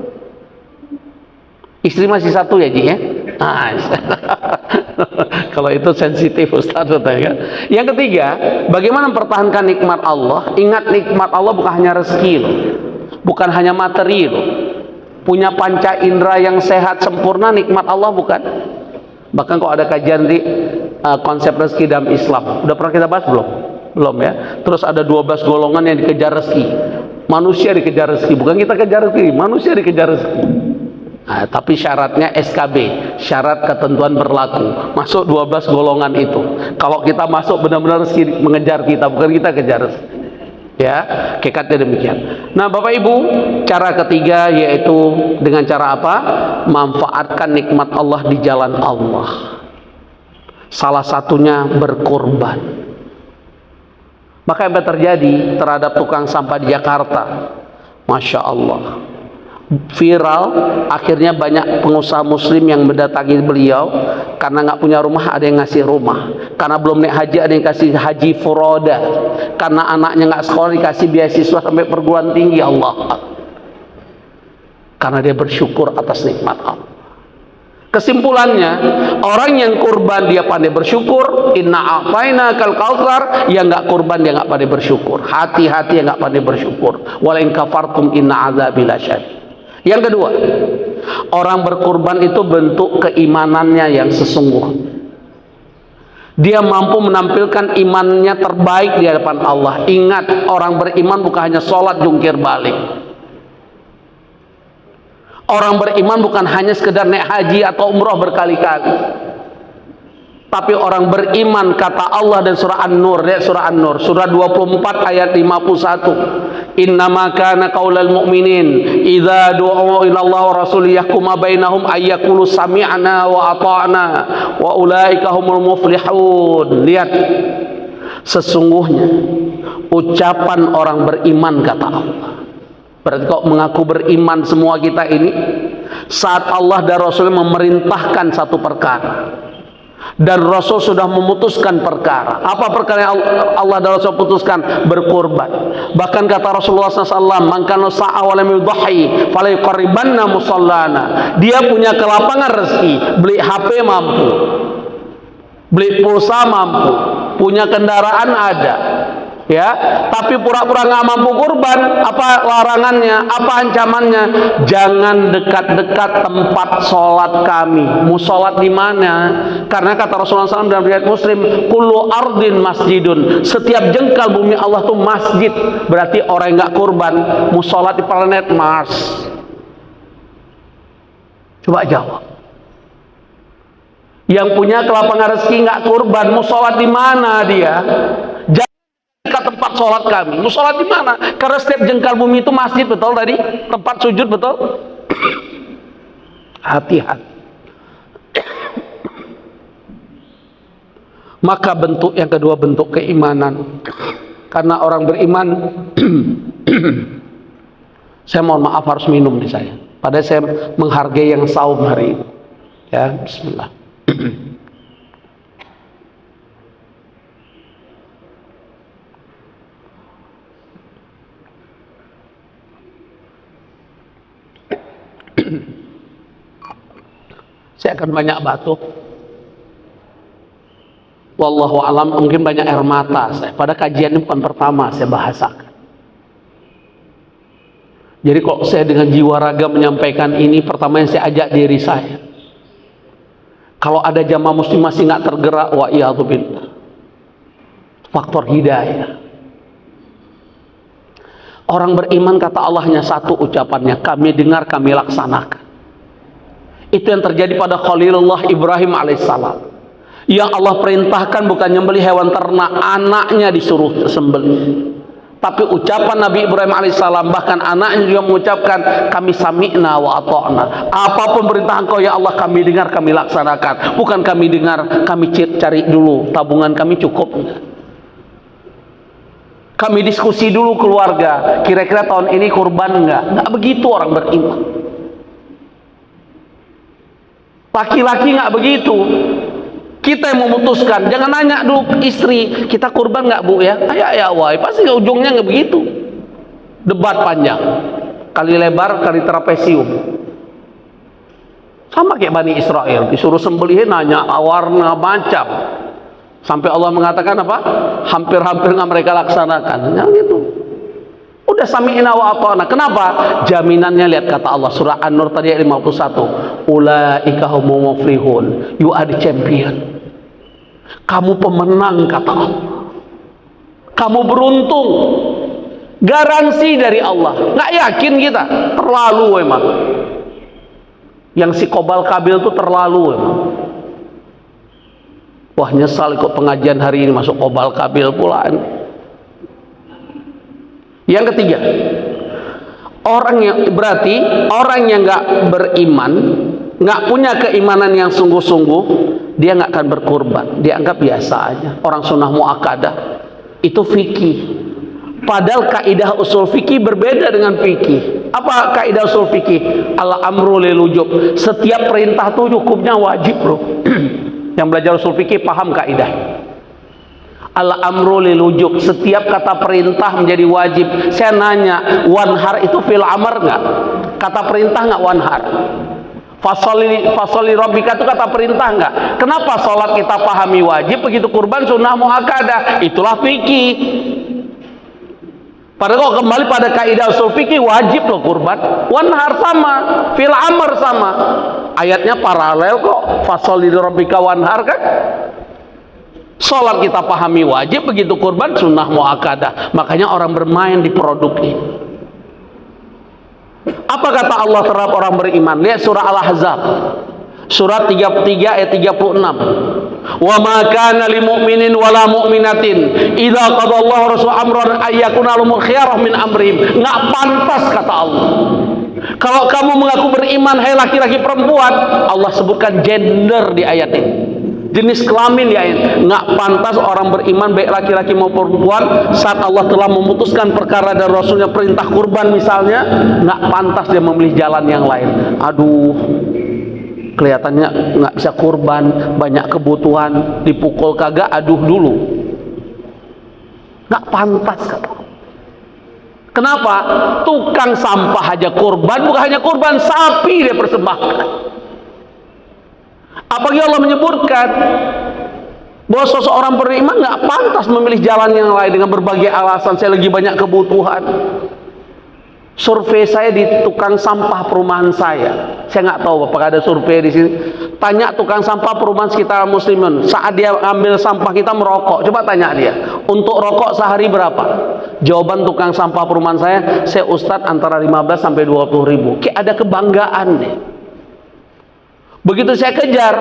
Istri masih satu ya, Ji, ya? Nah, kalau itu sensitif, Ustaz. Ya. Yang ketiga, bagaimana mempertahankan nikmat Allah? Ingat, nikmat Allah bukan hanya rezeki loh, bukan hanya materi loh. Punya panca indera yang sehat sempurna, nikmat Allah bukan? Bahkan kalau ada kajian di konsep rezeki dalam Islam, udah pernah kita bahas belum? Belum ya. Terus ada 12 golongan yang dikejar rezeki. Manusia dikejar rezeki, bukan kita kejar rezeki, manusia dikejar rezeki. Nah, tapi syaratnya SKB, syarat ketentuan berlaku. Masuk 12 golongan itu. Kalau kita masuk, benar-benar rezeki mengejar kita, bukan kita kejar rezeki. Ya, kekatnya demikian. Nah, Bapak Ibu, cara ketiga yaitu dengan cara apa? Manfaatkan nikmat Allah di jalan Allah. Salah satunya berkorban. Maka apa yang terjadi terhadap tukang sampah di Jakarta? Masya Allah, viral. Akhirnya banyak pengusaha muslim yang mendatangi beliau. Karena nggak punya rumah, ada yang ngasih rumah. Karena belum naik haji, ada yang kasih haji furoda. Karena anaknya nggak sekolah, dikasih beasiswa sampai perguruan tinggi. Allah, karena dia bersyukur atas nikmat Allah. Kesimpulannya, orang yang kurban dia pandai bersyukur. Inna a'tainakal kautsar. Yang nggak kurban dia nggak pandai bersyukur. Hati-hati yang nggak pandai bersyukur. Wala in kafartum inna adzabi lasyadid. Yang kedua, orang berkurban itu bentuk keimanannya yang sesungguhnya. Dia mampu menampilkan imannya terbaik di hadapan Allah. Ingat, orang beriman bukan hanya sholat jungkir balik. Orang beriman bukan hanya sekedar naik haji atau umroh berkali-kali. Tapi orang beriman, kata Allah dan surah An-Nur, surah An-Nur, surah 24 ayat 51. Innama kana qaulal mu'minin idza du'u ila Allah wa rasulih yahkuma bainahum ayyaqulu sami'na wa ata'na wa ulaika humul muflihun. Lihat, sesungguhnya ucapan orang beriman, kata Allah. Berarti kok mengaku beriman semua kita ini, saat Allah dan Rasul memerintahkan satu perkara dan Rasul sudah memutuskan perkara. Apa perkara yang Allah dan Rasul putuskan? Berkurban. Bahkan kata Rasulullah SAW, man kana sa'a wa lam yudhi fala yuqarribanna musallana. Dia punya kelapangan rezeki, beli HP mampu, beli pulsa mampu, punya kendaraan ada, ya, tapi pura-pura nggak mampu kurban. Apa larangannya? Apa ancamannya? Jangan dekat-dekat tempat sholat kami. Mau sholat di mana? Karena kata Rasulullah SAW dalam riwayat Muslim, kullu ardin masjidun. Setiap jengkal bumi Allah tuh masjid. Berarti orang yang nggak kurban mau sholat di planet Mars. Coba jawab. Yang punya kelapangan rezeki nggak kurban, mau sholat di mana dia? Ke tempat sholat kami. Mau sholat di mana? Karena setiap jengkal bumi itu masjid, betul tadi? Tempat sujud, betul? Hati-hati. Maka bentuk yang kedua, bentuk keimanan. Karena orang beriman, saya mohon maaf harus minum nih saya. Padahal saya menghargai yang saum hari ini. Ya, bismillah. Saya akan banyak batuk. Wallahu alam, mungkin banyak air mata saya. Pada kajian ini bukan pertama saya bahasakan. Jadi kok saya dengan jiwa raga menyampaikan ini, pertama yang saya ajak diri saya. Kalau ada jamaah muslim masih nggak tergerak, wa iyadzubillah, faktor hidayah. Orang beriman, kata Allah, hanya satu ucapannya, kami dengar, kami laksanakan. Itu yang terjadi pada Khalilullah Ibrahim alaihissalam. Yang Allah perintahkan bukan nyembelih hewan ternak, anaknya disuruh sembelih. Tapi ucapan Nabi Ibrahim alaihissalam, bahkan anaknya juga mengucapkan, kami sami'na wa ata'na. Apapun perintah Engkau ya Allah, kami dengar, kami laksanakan. Bukan kami dengar, kami cari dulu tabungan kami cukup enggak. Kami diskusi dulu keluarga, kira-kira tahun ini kurban enggak. Enggak begitu orang beriman. Laki-laki enggak begitu. Kita yang memutuskan. Jangan nanya dulu istri, kita kurban nggak bu ya? Ya wah, pasti ujungnya nggak begitu. Debat panjang, kali lebar, kali trapesium. Sama kayak Bani Israel, disuruh sembelihin nanya warna macam. Sampai Allah mengatakan apa? Hampir-hampir nggak mereka laksanakan. Yang gitu. Udah sami'na wa ata'na. Kenapa? Jaminannya lihat kata Allah surah An-Nur tadi ayat 51. Ulaika humul muflihun. You are the champion. Kamu pemenang, kata Allah. Kamu beruntung. Garansi dari Allah. Nggak yakin kita, terlalu emang. Yang si Qobal Qabil itu terlalu emang. Wah, nyesal ikut pengajian hari ini masuk Qobal Qabil pula. Yang ketiga, orang yang berarti orang yang nggak beriman, nggak punya keimanan yang sungguh-sungguh, dia nggak akan berkurban. Dia anggap biasa aja. Orang sunnah muakkadah, Itu fikih. Padahal kaidah usul fikih berbeda dengan fikih. Apa kaidah usul fikih? Al-amru lil wujub. Setiap perintah itu hukumnya wajib, bro. Yang belajar usul fikih paham kaidah. Al-amru lil wujub. Setiap kata perintah menjadi wajib. Saya nanya, wanhar itu fil amr nggak? Kata perintah nggak wanhar? Fasoli rabbika itu kata perintah nggak? Kenapa sholat kita pahami wajib, begitu kurban sunnah muakkadah? Itulah fikih. Padahal kalau kembali pada kaidah usul fikih wajib loh kurban. Wanhar sama, fil amr sama. Ayatnya paralel kok. Fasoli rabbika wanhar kan? Sholat kita pahami wajib, begitu kurban sunnah muakkadah. Makanya orang bermain di produk ini. Apa kata Allah terhadap orang beriman? Lihat surah Al-Ahzab, surat 33 ayat 36. Wa ma kana lil mu'minin wala mu'minatin idza qadallahu rasul amran ayyakuna lahumul khiyarah min amrihim. Enggak pantas kata Allah. Kalau kamu mengaku beriman, hai laki-laki perempuan, Allah sebutkan gender di ayat ini. Jenis kelamin di ayat. Nggak pantas orang beriman baik laki-laki maupun perempuan saat Allah telah memutuskan perkara dan Rasulnya perintah kurban misalnya, nggak pantas dia memilih jalan yang lain. Aduh, kelihatannya nggak bisa kurban, banyak kebutuhan, dipukul kagak, aduh dulu. Nggak pantas kata. Kenapa? Tukang sampah aja kurban, bukan hanya kurban, sapi dia persembahkan. Apalagi Allah menyebutkan bahwa seseorang beriman nggak pantas memilih jalan yang lain dengan berbagai alasan. Saya lagi banyak kebutuhan. Survei saya di tukang sampah perumahan saya nggak tahu apakah ada survei di sini. Tanya tukang sampah perumahan sekitar Muslimin, saat dia ambil sampah kita merokok, coba tanya dia, untuk rokok sehari berapa? Jawaban tukang sampah perumahan saya Ustadz antara 15 sampai 20 ribu. Kayak ada kebanggaan deh. Begitu saya kejar,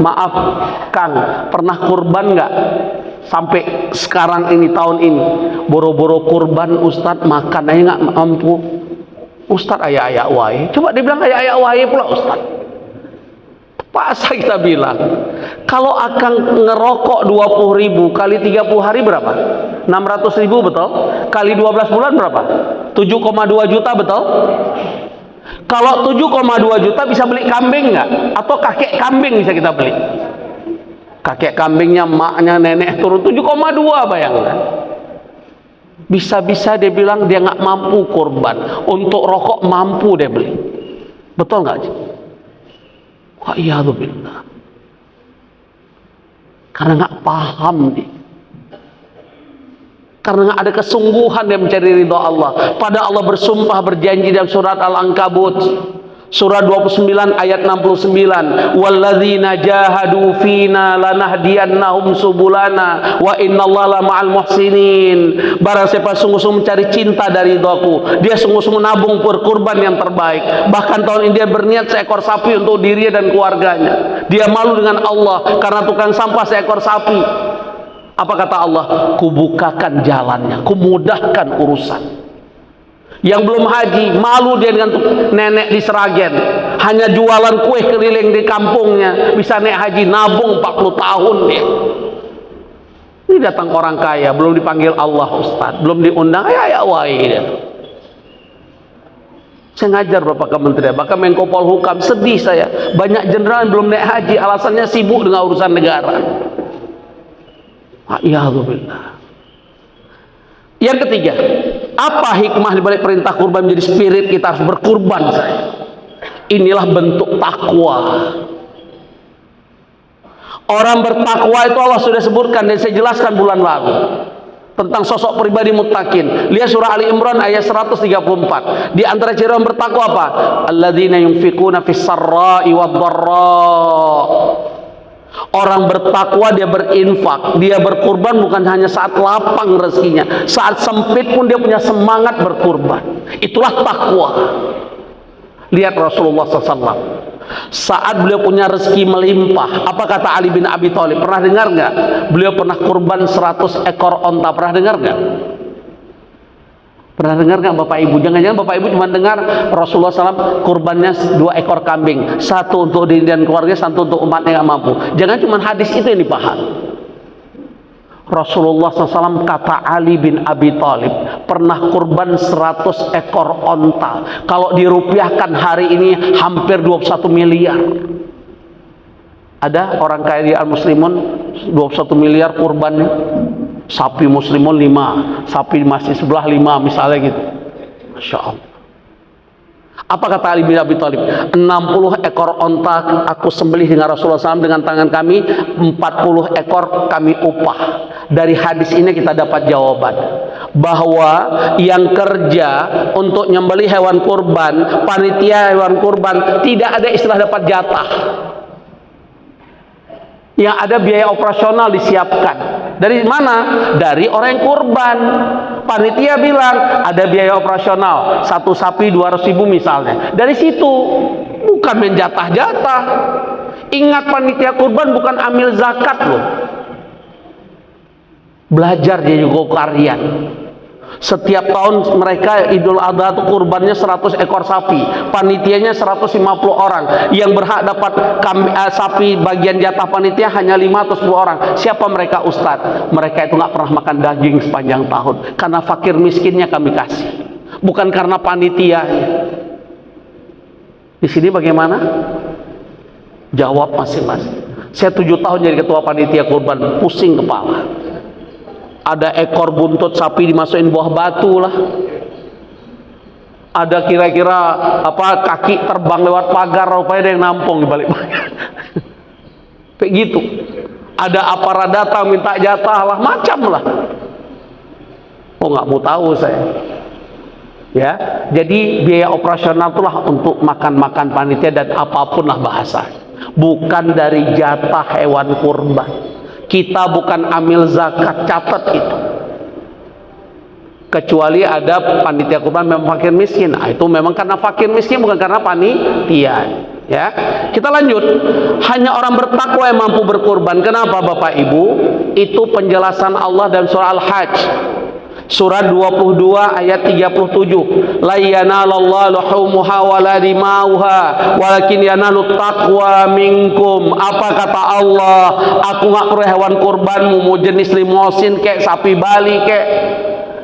maaf Kang, pernah kurban nggak? Sampai sekarang ini, tahun ini, boro-boro kurban Ustadz, makan aja nggak mampu. Ustadz ayak-ayak wae. Coba dibilang ayak-ayak wae pula Ustadz. Pas kita bilang, kalau akan ngerokok 20 ribu kali 30 hari berapa? 600 ribu betul? Kali 12 bulan berapa? 7,2 juta betul? Kalau 7,2 juta bisa beli kambing nggak? Atau kakek kambing bisa kita beli? Kakek kambingnya, maknya, nenek turun 7,2, bayangkan. Bisa-bisa dia bilang dia nggak mampu kurban. Untuk rokok mampu dia beli. Betul nggak? Wah iya tuh billah. Karena nggak paham dia. Karena ada kesungguhan dia mencari ridha Allah. Pada Allah bersumpah berjanji dalam surat Al-Ankabut surat 29 ayat 69, walladzina jahadu fina lanahdiyannahum subulana wa innallaha ma'al muhsinin. Barang siapa sungguh-sungguh mencari cinta dari ridhaku, dia sungguh-sungguh nabung berkurban yang terbaik. Bahkan tahun ini dia berniat seekor sapi untuk dirinya dan keluarganya. Dia malu dengan Allah karena tukang sampah seekor sapi. Apa kata Allah? Kubukakan jalannya, kumudahkan urusan. Yang belum haji, malu dia dengan nenek di Seragen, hanya jualan kue keliling di kampungnya, bisa naik haji, nabung 40 tahun dia. Ini datang orang kaya, belum dipanggil Allah Ustaz, belum diundang, ya wae dia. Saya ngajar Bapak Kementerian, Bapak Menko Polhukam, sedih saya, banyak jenderal yang belum naik haji, alasannya sibuk dengan urusan negara. A'iyadzubillah. Yang ketiga, apa hikmah dibalik perintah kurban menjadi spirit kita harus berkurban saya? Inilah bentuk takwa. Orang bertakwa itu Allah sudah sebutkan dan saya jelaskan bulan lalu tentang sosok pribadi muttaqin. Lihat surah Ali Imran ayat 134. Di antara ciri orang bertakwa apa? Alladzina yunfikuna fis sarra'i wad dharra. Orang bertakwa dia berinfak, dia berkurban bukan hanya saat lapang rezekinya, saat sempit pun dia punya semangat berkurban. Itulah takwa. Lihat Rasulullah SAW saat beliau punya rezeki melimpah, apa kata Ali bin Abi Thalib? Pernah dengar nggak? Beliau pernah kurban 100 ekor onta. Pernah dengar nggak? Pernah dengar nggak Bapak Ibu? Jangan-jangan Bapak Ibu cuma dengar Rasulullah SAW kurbannya 2 ekor kambing, 1 untuk diri dan keluarga, 1 untuk umatnya yang mampu. Jangan cuma hadis itu yang dipaham. Rasulullah SAW kata Ali bin Abi Thalib pernah kurban 100 ekor onta. Kalau dirupiahkan hari ini hampir 21 miliar. Ada orang kaya di Al-Muslimun 21 miliar kurbannya. Sapi Muslimun 5, sapi masih sebelah 5 misalnya gitu. Masya Allah. Apa kata Ali bin Abi Thalib? 60 ekor onta aku sembelih dengan Rasulullah SAW dengan tangan kami, 40 ekor kami upah. Dari hadis ini kita dapat jawaban bahwa yang kerja untuk nyembelih hewan kurban, panitia hewan kurban, tidak ada istilah dapat jatah. Yang ada biaya operasional disiapkan. Dari mana? Dari orang yang kurban. Panitia bilang ada biaya operasional, satu sapi 200.000 misalnya. Dari situ, bukan menjatah-jatah. Ingat, panitia kurban bukan amil zakat loh. Belajar dia juga karian. Setiap tahun mereka Idul Adha itu kurbannya 100 ekor sapi, panitianya 150 orang. Yang berhak dapat sapi bagian jatah panitia hanya 5 atau 10 orang. Siapa mereka? Ustadz. Mereka itu nggak pernah makan daging sepanjang tahun, karena fakir miskinnya kami kasih, bukan karena panitia. Di sini bagaimana? Jawab masing-masing. Saya 7 tahun jadi ketua panitia kurban, pusing kepala. Ada ekor buntut sapi dimasukin buah batu lah. Ada kira-kira apa kaki terbang lewat pagar, rupanya ada yang nampung di balik pagar. Kayak gitu. Ada aparat datang minta jatah lah, macam lah. Oh, nggak mau tahu saya. Ya, jadi biaya operasional itulah untuk makan-makan panitia dan apapun lah bahasa. Bukan dari jatah hewan kurban. Kita bukan amil zakat, catat itu. Kecuali ada panitia kurban memang fakir miskin. Nah, itu memang karena fakir miskin, bukan karena panitia. Ya, kita lanjut. Hanya orang bertakwa yang mampu berkurban. Kenapa Bapak Ibu? Itu penjelasan Allah dalam surah Al-Hajj. Surat 22 ayat 37. La yanalallahu luhumuha wala dimauha walakin yanalut taqwa minkum. Apa kata Allah? Aku nggak perlu hewan kurbanmu, mau jenis limosin kek, sapi Bali kek.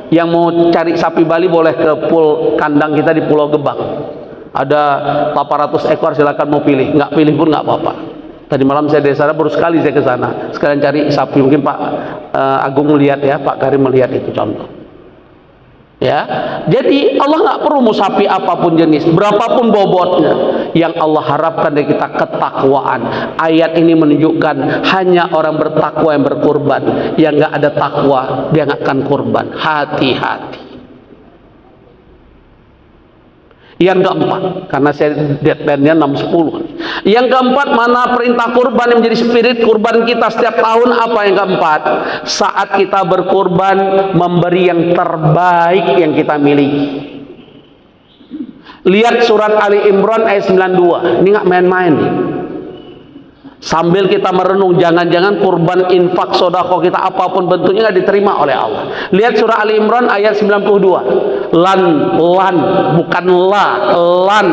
Yang mau cari sapi Bali boleh ke kandang kita di Pulau Gebang. Ada 800 ekor, silakan mau pilih. Nggak pilih pun nggak apa-apa. Tadi malam saya dari sana, baru sekali saya ke sana. Sekalian cari sapi. Mungkin Pak Agung melihat ya, Pak Karim melihat itu contoh. Ya, jadi Allah nggak perlu mau sapi apapun jenis, berapapun bobotnya. Yang Allah harapkan dari kita ketakwaan. Ayat ini menunjukkan hanya orang bertakwa yang berkurban. Yang nggak ada takwa, dia nggak akan kurban. Hati-hati. Yang keempat, karena saya deadline-nya 6.10. Yang keempat, mana perintah kurban yang menjadi spirit kurban kita setiap tahun? Apa yang keempat? Saat kita berkurban, memberi yang terbaik yang kita miliki. Lihat surat Ali Imran ayat 92. Ini nggak main-main. Sambil kita merenung, jangan-jangan kurban, infak, sodako kita apapun bentuknya nggak diterima oleh Allah. Lihat surah Ali Imran ayat 92. Lan, bukan lan.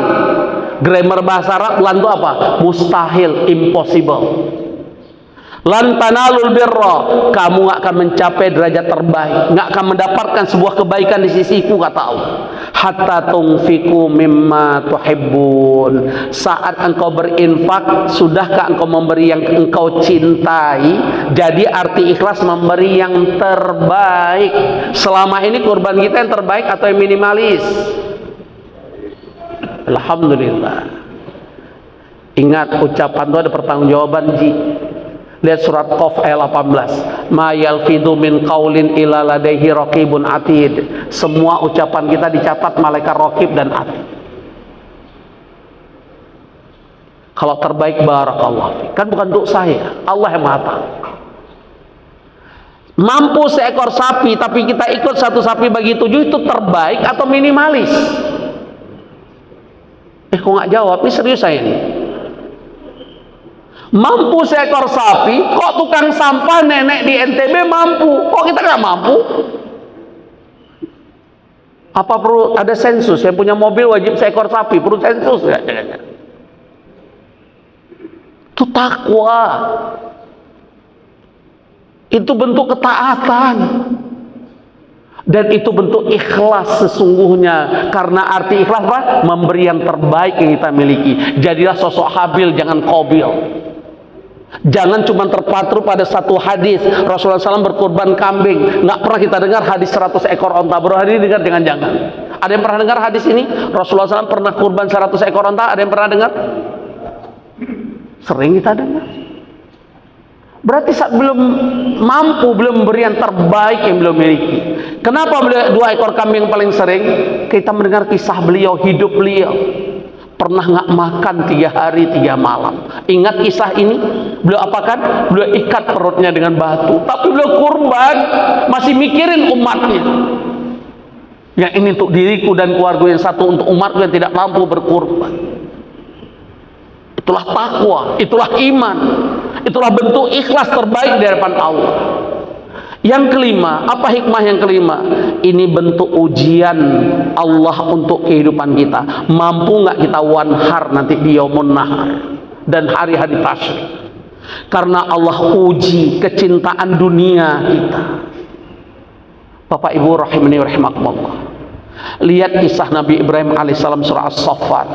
Grammar bahasa Arab, lan itu apa? Mustahil, impossible. Lan tanalul birra, kamu nggak akan mencapai derajat terbaik, nggak akan mendapatkan sebuah kebaikan di sisiku, kata Allah. Hatta tunfiku mimma tuhibbun. Saat engkau berinfak, sudahkah engkau memberi yang engkau cintai? Jadi arti ikhlas memberi yang terbaik. Selama ini kurban kita yang terbaik atau yang minimalis? Alhamdulillah. Ingat, ucapan itu ada pertanggungjawaban, Ji. Lihat surat Qaf ayat 18. Ma yalfidu min qaulin illa ladaihi raqibun atid. Semua ucapan kita dicatat malaikat raqib dan atid. Kalau terbaik, barakallah. Kan bukan untuk saya, Allah yang Maha Tahu. Mampu seekor sapi, tapi kita ikut satu sapi bagi 7, itu terbaik atau minimalis? Kok nggak jawab? Ini serius saya ini. Mampu seekor sapi, kok tukang sampah nenek di NTB mampu, kok kita nggak mampu? Apa perlu ada sensus? Yang punya mobil wajib seekor sapi, perlu sensus nggak? Itu takwa. Itu bentuk ketaatan. Dan itu bentuk ikhlas sesungguhnya. Karena arti ikhlas apa? Memberi yang terbaik yang kita miliki. Jadilah sosok Habil, jangan Qabil. Jangan cuma terpaku pada satu hadis Rasulullah SAW berkurban kambing. Nggak pernah kita dengar hadis 100 ekor onta. Baru hari ini dengar, jangan. Ada yang pernah dengar hadis ini? Rasulullah SAW pernah kurban 100 ekor onta. Ada yang pernah dengar? Sering kita dengar. Berarti saat belum mampu, belum memberi yang terbaik yang beliau miliki. Kenapa beliau 2 ekor kambing paling sering? Kita mendengar kisah beliau, hidup beliau. Pernah nggak makan 3 hari 3 malam. Ingat kisah ini? Beliau apakan? Beliau ikat perutnya dengan batu. Tapi beliau kurban, masih mikirin umatnya. Yang ini untuk diriku dan keluarga, yang satu untuk umatku yang tidak mampu berkurban. Itulah takwa, itulah iman, itulah bentuk ikhlas terbaik di hadapan Allah. Yang kelima, apa hikmah yang kelima? Ini bentuk ujian Allah untuk kehidupan kita. Mampu nggak kita wanhar nanti di yaumun nahar dan hari-hari tasyrik? Karena Allah uji kecintaan dunia kita. Bapak Ibu rahimani rahimakumullah. Lihat kisah Nabi Ibrahim alaihissalam surah As-Saffat.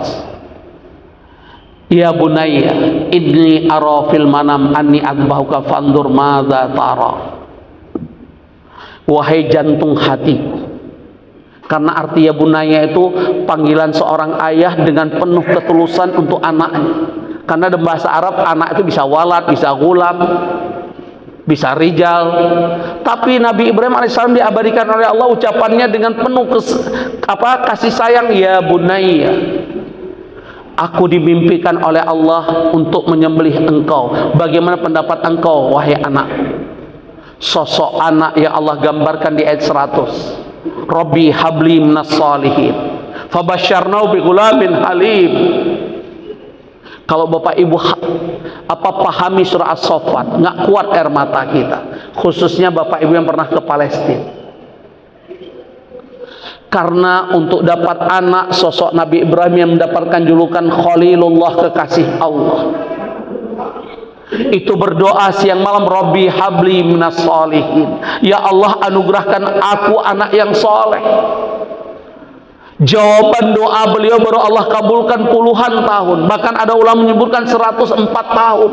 Ya bunayya inni ara fil manam anni adbahuka fandur madza tara. Wahai jantung hatiku. Karena arti ya bunayya itu panggilan seorang ayah dengan penuh ketulusan untuk anaknya. Karena dalam bahasa Arab anak itu bisa walad, bisa gulam, bisa rijal. Tapi Nabi Ibrahim alaihissalam diabadikan oleh Allah ucapannya dengan penuh kasih sayang. Ya bunayya, aku dimimpikan oleh Allah untuk menyembelih engkau. Bagaimana pendapat engkau, wahai anak? Sosok anak yang Allah gambarkan di ayat 100. Rabbi habli minas shalihin fabasyarnahu bi ghulamin halim. Kalau Bapak Ibu pahami surah As-Saffat, nggak kuat air mata kita. Khususnya Bapak Ibu yang pernah ke Palestina. Karena untuk dapat anak sosok Nabi Ibrahim yang mendapatkan julukan Khalilullah, kekasih Allah, itu berdoa siang malam, Rabbi habli minas shalihin. Ya Allah, anugerahkan aku anak yang soleh. Jawaban doa beliau baru Allah kabulkan puluhan tahun. Bahkan ada ulama menyebutkan 104 tahun.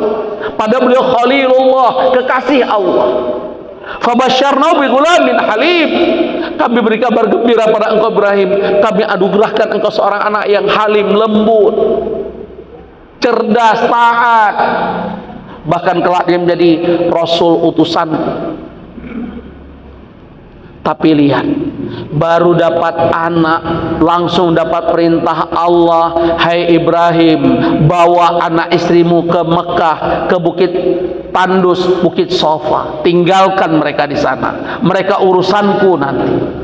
Padahal beliau Khalilullah, kekasih Allah. Fabasyarnahu bi ghulamin halim. Kami beri kabar gembira pada engkau Ibrahim, kami anugerahkan engkau seorang anak yang halim, lembut, cerdas, taat. Bahkan kelak dia menjadi rasul utusan. Tapi lihat, baru dapat anak langsung dapat perintah Allah, hai Ibrahim, bawa anak istrimu ke Mekah, ke Bukit Tandus, Bukit Sofa. Tinggalkan mereka di sana, mereka urusanku nanti.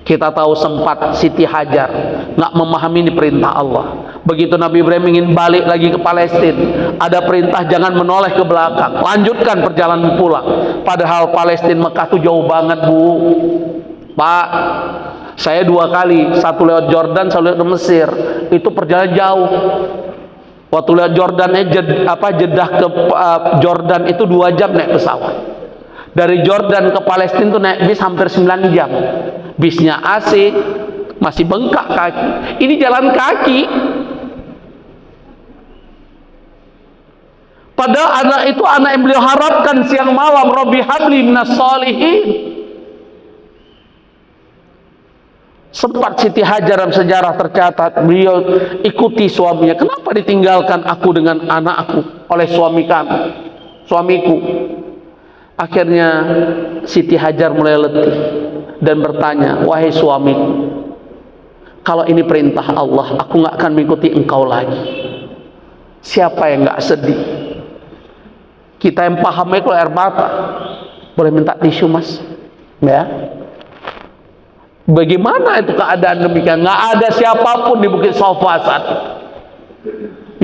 Kita tahu sempat Siti Hajar nggak memahami ini perintah Allah. Begitu Nabi Ibrahim ingin balik lagi ke Palestina, ada perintah jangan menoleh ke belakang, lanjutkan perjalanan pulang. Padahal Palestina Mekah itu jauh banget, Bu. Pak, saya 2 kali, satu lewat Jordan, satu lewat Mesir. Itu perjalanan jauh. Waktu lewat Jordan, Jeddah ke Jordan itu 2 jam naik pesawat. Dari Jordan ke Palestina itu naik bis hampir 9 jam. Bisnya AC, masih bengkak kaki. Ini jalan kaki. Padahal anak itu anak yang beliau harapkan siang malam, Rabbi habli minas shalihin. Sempat Siti Hajar dalam sejarah tercatat beliau ikuti suaminya. Kenapa ditinggalkan aku dengan anakku oleh suamiku? Akhirnya Siti Hajar mulai letih dan bertanya, wahai suamiku, kalau ini perintah Allah, aku nggak akan mengikuti engkau lagi. Siapa yang nggak sedih? Kita yang paham itu air mata. Boleh minta tisu, Mas? Ya. Bagaimana itu keadaan demikian? Nggak ada siapapun di Bukit Sofa saat itu.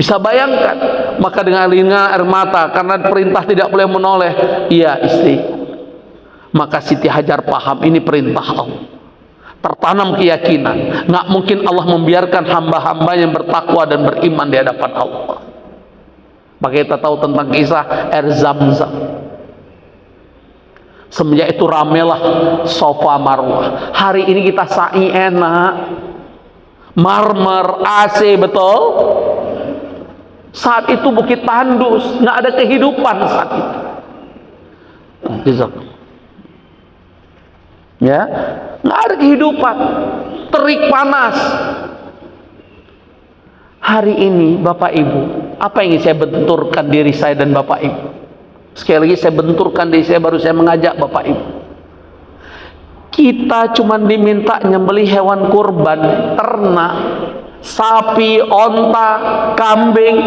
Bisa bayangkan? Maka dengan air mata, karena perintah tidak boleh menoleh, iya istri. Maka Siti Hajar paham ini perintah Allah. Tertanam keyakinan, nggak mungkin Allah membiarkan hamba-hamba yang bertakwa dan beriman di hadapan Allah. Maka kita tahu tentang kisah air Zam-Zam. Semenjak itu ramelah Safa Marwah. Hari ini kita sa'i enak, marmer, AC, betul. Saat itu bukit tandus, nggak ada kehidupan saat itu. Ya, nggak ada kehidupan, terik panas. Hari ini Bapak Ibu, apa yang ingin saya benturkan diri saya dan Bapak Ibu? Sekali lagi saya benturkan diri saya, baru saya mengajak Bapak Ibu. Kita cuma diminta nyembelih hewan kurban, ternak, sapi, onta, kambing,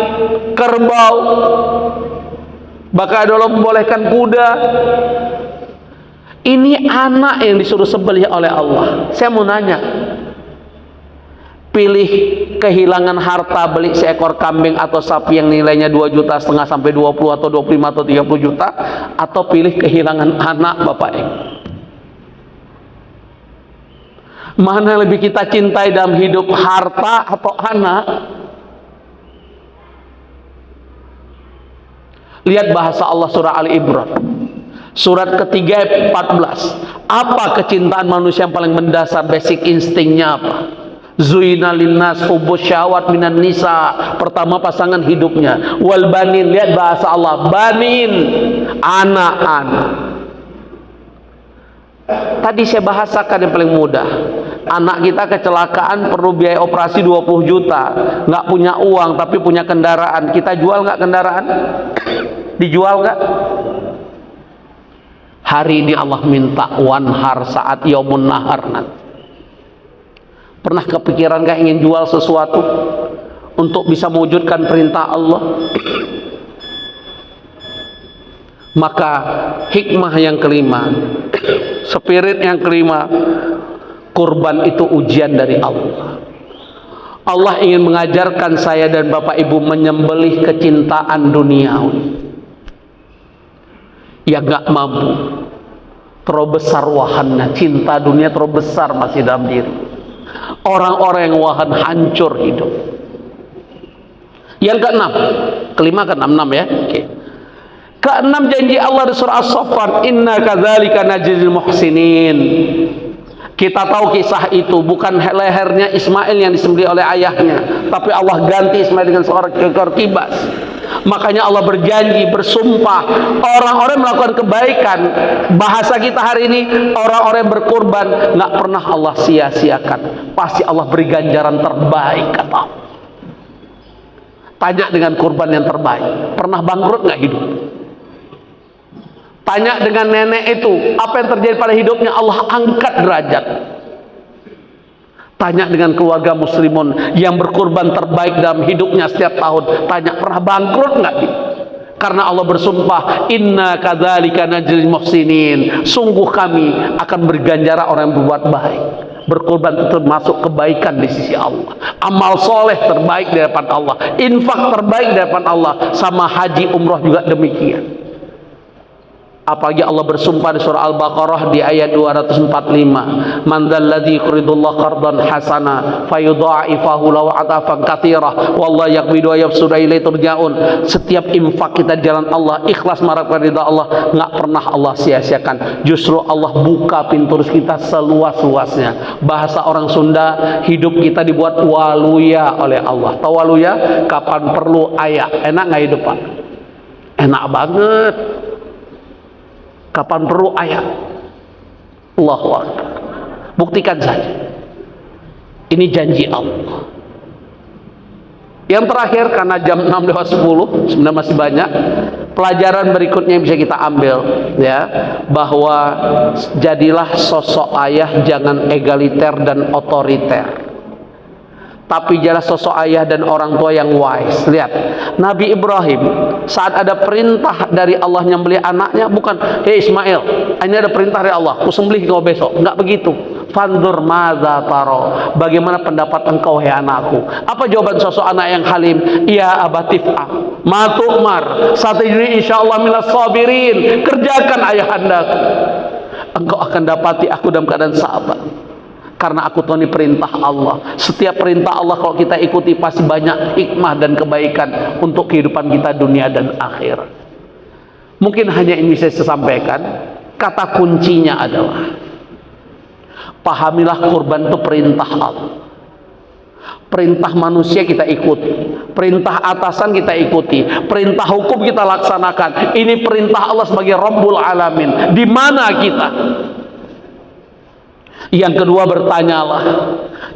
kerbau, bahkan Allah membolehkan kuda. Ini anak yang disuruh sembelih oleh Allah. Saya mau nanya, pilih kehilangan harta beli seekor kambing atau sapi yang nilainya 2,5 juta sampai 20 atau 25 atau 30 juta, atau pilih kehilangan anak Bapak Ibu? Mana lebih kita cintai dalam hidup, harta atau anak? Lihat bahasa Allah surah Ali Imran, surat ketiga 14. Apa kecintaan manusia yang paling mendasar, basic instingnya apa? Zuina linnas hubbus syahwat minan nisa. Pertama pasangan hidupnya. Wal banin, lihat bahasa Allah, banin, anak-anak. Tadi saya bahasakan yang paling mudah. Anak kita kecelakaan perlu biaya operasi 20 juta, nggak punya uang tapi punya kendaraan. Kita jual nggak kendaraan? Dijual nggak? Hari ini Allah minta wanhar saat yaumun nahar nanti. Pernah kepikiran nggak ingin jual sesuatu untuk bisa mewujudkan perintah Allah? Maka hikmah yang kelima, spirit yang kelima, kurban itu ujian dari Allah. Allah ingin mengajarkan saya dan Bapak Ibu menyembelih kecintaan duniawi yang gak mampu. Terlalu besar wahannya, cinta dunia terlalu besar masih dalam diri. Orang-orang yang wahan hancur hidup. Yang keenam, kelima keenam, enam ya. Oke. Keenam, janji Allah di surah As-Saffat, inna kadzalika najzil muhsinin. Kita tahu kisah itu, bukan lehernya Ismail yang disembelih oleh ayahnya, tapi Allah ganti Ismail dengan seorang ekor kibas. Makanya Allah berjanji, bersumpah, orang-orang melakukan kebaikan, bahasa kita hari ini, orang-orang berkorban, nggak pernah Allah sia-siakan, pasti Allah beri ganjaran terbaik, kata Allah. Tanya dengan kurban yang terbaik, pernah bangkrut nggak hidup? Tanya dengan nenek itu, apa yang terjadi pada hidupnya, Allah angkat derajat. Tanya dengan keluarga muslimun yang berkurban terbaik dalam hidupnya setiap tahun, tanya pernah bangkrut nggak? Karena Allah bersumpah, inna kadzalika najzil muhsinin, sungguh kami akan berganjara orang yang berbuat baik. Berkorban itu termasuk kebaikan di sisi Allah, amal soleh terbaik di hadapan Allah, infak terbaik di hadapan Allah, sama haji umroh juga demikian. Apalagi Allah bersumpah di surah Al-Baqarah di ayat 245, man dzalladzi yuqridullah qardan hasana fayudha'ifahu lahu atafan katsira wallahu yaqbidu wa yabsutu ilaihi turja'un. Setiap infak kita di jalan Allah, ikhlas mengharapkan ridha Allah, nggak pernah Allah sia-siakan. Justru Allah buka pintu rezeki kita seluas-luasnya. Bahasa orang Sunda, hidup kita dibuat waluya oleh Allah. Tahu waluya? Kapan perlu ayak. Enak nggak hidup, Pak? Enak banget. Kapan perlu ayat. Allahu Akbar. Buktikan saja. Ini janji Allah. Yang terakhir, karena jam 6:10 sebenarnya masih banyak, pelajaran berikutnya yang bisa kita ambil, ya, bahwa jadilah sosok ayah jangan egaliter dan otoriter, tapi jadilah sosok ayah dan orang tua yang wise. Lihat, Nabi Ibrahim saat ada perintah dari Allah nyembelih anaknya, bukan, hei Ismail, ini ada perintah dari Allah, aku sembelih kau besok. Enggak begitu. Fandur madza taro, bagaimana pendapat engkau hai anakku? Apa jawaban sosok anak yang halim? Ya abatif'a ma tu'mar satajidni insyaallah minas sabirin. Kerjakan ayahandaku, engkau akan dapati aku dalam keadaan sabar. Karena aku tahu ini perintah Allah. Setiap perintah Allah kalau kita ikuti pasti banyak hikmah dan kebaikan untuk kehidupan kita dunia dan akhirat. Mungkin hanya ini bisa saya sampaikan. Kata kuncinya adalah pahamilah kurban itu perintah Allah. Perintah manusia kita ikuti, perintah atasan kita ikuti, perintah hukum kita laksanakan. Ini perintah Allah sebagai Rabbul Alamin. Di mana kita? Yang kedua, bertanyalah,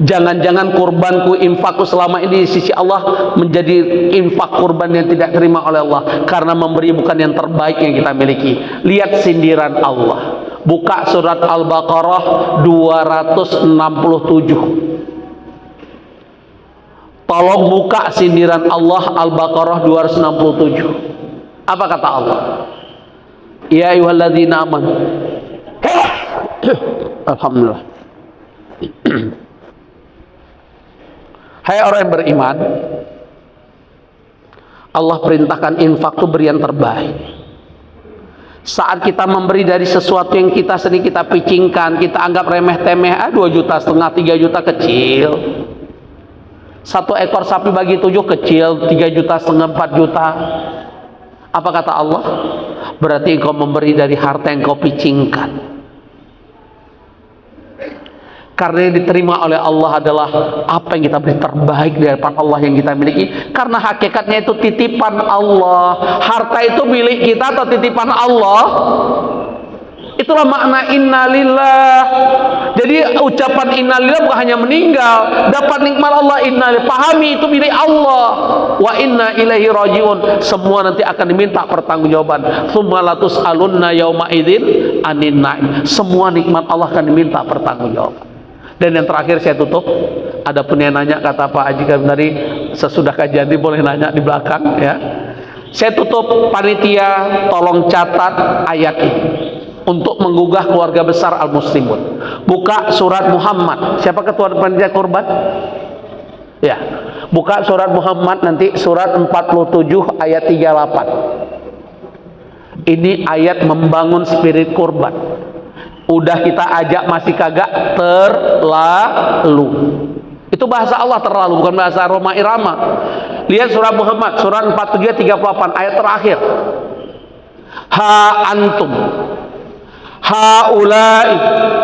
jangan-jangan kurbanku, infakku selama ini di sisi Allah menjadi infak kurban yang tidak terima oleh Allah, karena memberi bukan yang terbaik yang kita miliki. Lihat sindiran Allah. Buka surat Al-Baqarah 267. Tolong buka sindiran Allah, Al-Baqarah 267. Apa kata Allah? Ya ayyuhalladzina amanu. Alhamdulillah. Hai orang yang beriman, Allah perintahkan infak itu beri yang terbaik. Saat kita memberi dari sesuatu yang kita sendiri kita picingkan, kita anggap remeh-temeh, 2,5 juta, 3 juta kecil. 1 ekor sapi bagi 7 kecil, 3,5 juta, 4 juta. Apa kata Allah? Berarti engkau memberi dari harta yang kau picingkan. Karena yang diterima oleh Allah adalah apa yang kita beri terbaik dari Allah yang kita miliki. Karena hakikatnya itu titipan Allah. Harta itu milik kita atau titipan Allah? Itulah makna innalillah. Jadi ucapan innalillah bukan hanya meninggal, dapat nikmat Allah. Innalillah, pahami itu milik Allah. Wa inna ilaihi rajiun. Semua nanti akan diminta pertanggungjawaban. Tsumma latus'alunna yauma idzin anin na'im. Semua nikmat Allah akan diminta pertanggungjawaban. Dan yang terakhir saya tutup, ada pun yang nanya, kata Pak Haji Karim tadi, sesudah kajian ini boleh nanya di belakang ya. Saya tutup, panitia tolong catat ayat ini untuk menggugah keluarga besar Al-Muslimun. Buka surat Muhammad. Siapa ketua panitia kurban? Ya, buka surat Muhammad, nanti surat 47 ayat 38. Ini ayat membangun spirit kurban. Udah kita ajak masih kagak, terlalu. Itu bahasa Allah, terlalu, bukan bahasa Roma Irama. Lihat surat Muhammad, surat 47 38 ayat terakhir. Ha antum haulai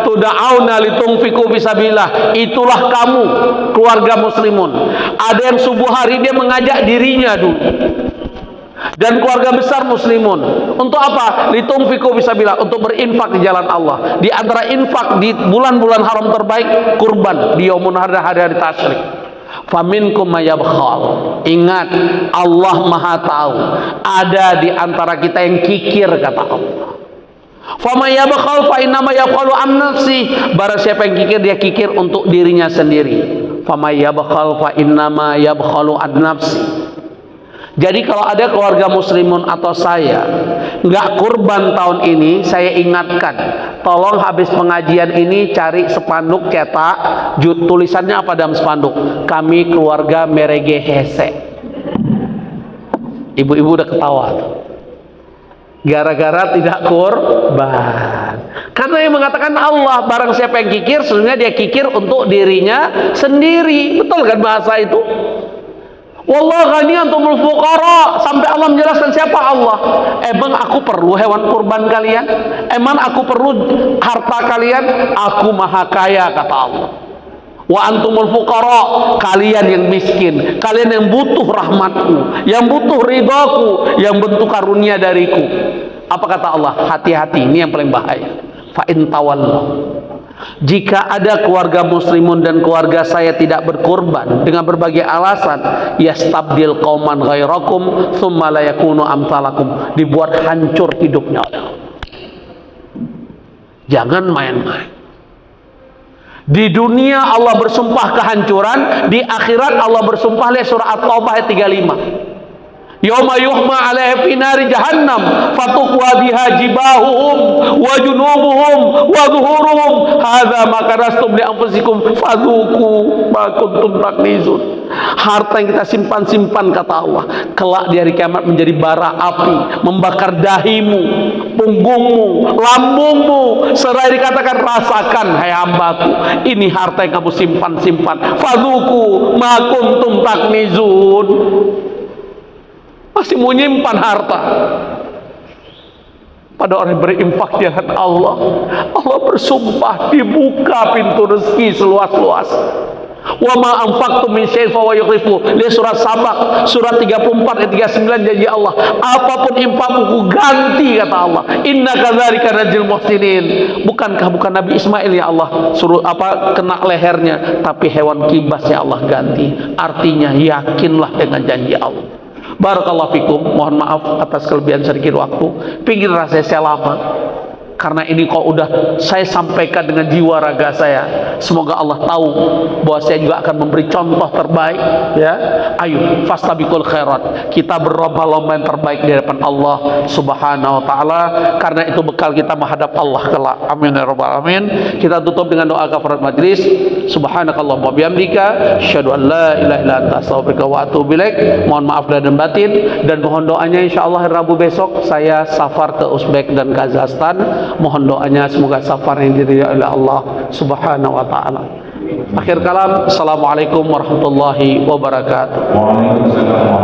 tud'auna litunfiqu fisabilillah. Itulah kamu keluarga muslimun. Ada yang subuh hari dia mengajak dirinya dulu dan keluarga besar muslimun untuk apa? Litunfiqu fisabilillah, untuk berinfak di jalan Allah. Di antara infak di bulan-bulan haram terbaik kurban di yaumun hadha, hari tasyrik. Faminkum mayabkhal. Ingat, Allah Maha tahu. Ada di antara kita yang kikir, kata Allah. Fama yabkhal fa innama yabkhalu an nafsi. Barang siapa yang kikir, dia kikir untuk dirinya sendiri. Fama yabkhal fa innama yabkhalu an nafsi. Jadi kalau ada keluarga muslimun atau saya nggak kurban tahun ini, saya ingatkan, tolong habis pengajian ini cari spanduk cetak, tulisannya apa dalam spanduk? Kami keluarga merege hese. Ibu-ibu udah ketawa tuh. Gara-gara tidak kurban. Karena yang mengatakan Allah, barang siapa yang kikir, sebenarnya dia kikir untuk dirinya sendiri. Betul kan bahasa itu? Wallahu ghaniyyun antumul fuqara. Sampai Allah menjelaskan siapa Allah. Emang aku perlu hewan kurban kalian? Emang aku perlu harta kalian? Aku maha kaya, kata Allah. Wa antumul fuqara, kalian yang miskin, kalian yang butuh rahmatku, yang butuh ridhaku, yang butuh karunia dariku. Apa kata Allah? Hati-hati, ini yang paling bahaya. Fa in tawallu, jika ada keluarga muslimun dan keluarga saya tidak berkurban dengan berbagai alasan, yastabdil qauman ghairakum tsumma la yakunu amsalakum, dibuat hancur hidupnya oleh Allah. Jangan main-main. Di dunia Allah bersumpah kehancuran, di akhirat Allah bersumpah. Lihat surah At-Taubah ayat 35. Yauma yuhma 'alaiha fi nari jahannam fatuqwa biha jibahuhum wa junubuhum wa zuhuruhum hadza ma kanastum li anfusikum fadzuqu ma kuntum taknizun. Harta yang kita simpan-simpan, kata Allah, kelak di hari kiamat menjadi bara api, membakar dahimu, punggungmu, lambungmu, seraya dikatakan, rasakan hai hambaku, ini harta yang kamu simpan-simpan. Fadzuqu ma kuntum taknizun. Masih mau nyimpan harta, Ada orang yang berinfak jalan Allah, Allah bersumpah dibuka pintu rezeki seluas-luas. Wa ma anfaqtum min syai'in fa huwa yukhlifu. Lihat surat Sabah surat 34 ayat 39, janji Allah, apapun infakmu ku ganti, kata Allah. Inna kadzalika najzil muhsinin. Bukankah bukan Nabi Ismail ya Allah suruh kena lehernya, tapi hewan kibas ya Allah ganti. Artinya yakinlah dengan janji Allah. Barakallahu fikum. Mohon maaf atas kelebihan sedikit waktu. Pingin rasanya saya lama, karena ini kok udah saya sampaikan dengan jiwa raga saya. Semoga Allah tahu bahwa saya juga akan memberi contoh terbaik, ya. Ayo fastabiqul khairat, kita berlomba-lomba yang terbaik di hadapan Allah Subhanahu wa taala, karena itu bekal kita menghadap Allah kelak. Amin ya rabbal alamin. Kita tutup dengan doa kafarat majlis. Subhanakallahumma bihamdika asyhadu an la ilaha illa anta astaghfiruka wa atubu ilaik. Mohon maaf lahir dan batin, dan mohon doanya insyaallah hari Rabu besok saya safar ke Uzbek dan Kazakhstan. Mohon doanya semoga safar yang diridhai oleh Allah Subhanahu wa taala. Akhir kalam, assalamualaikum warahmatullahi wabarakatuh. Waalaikumsalam.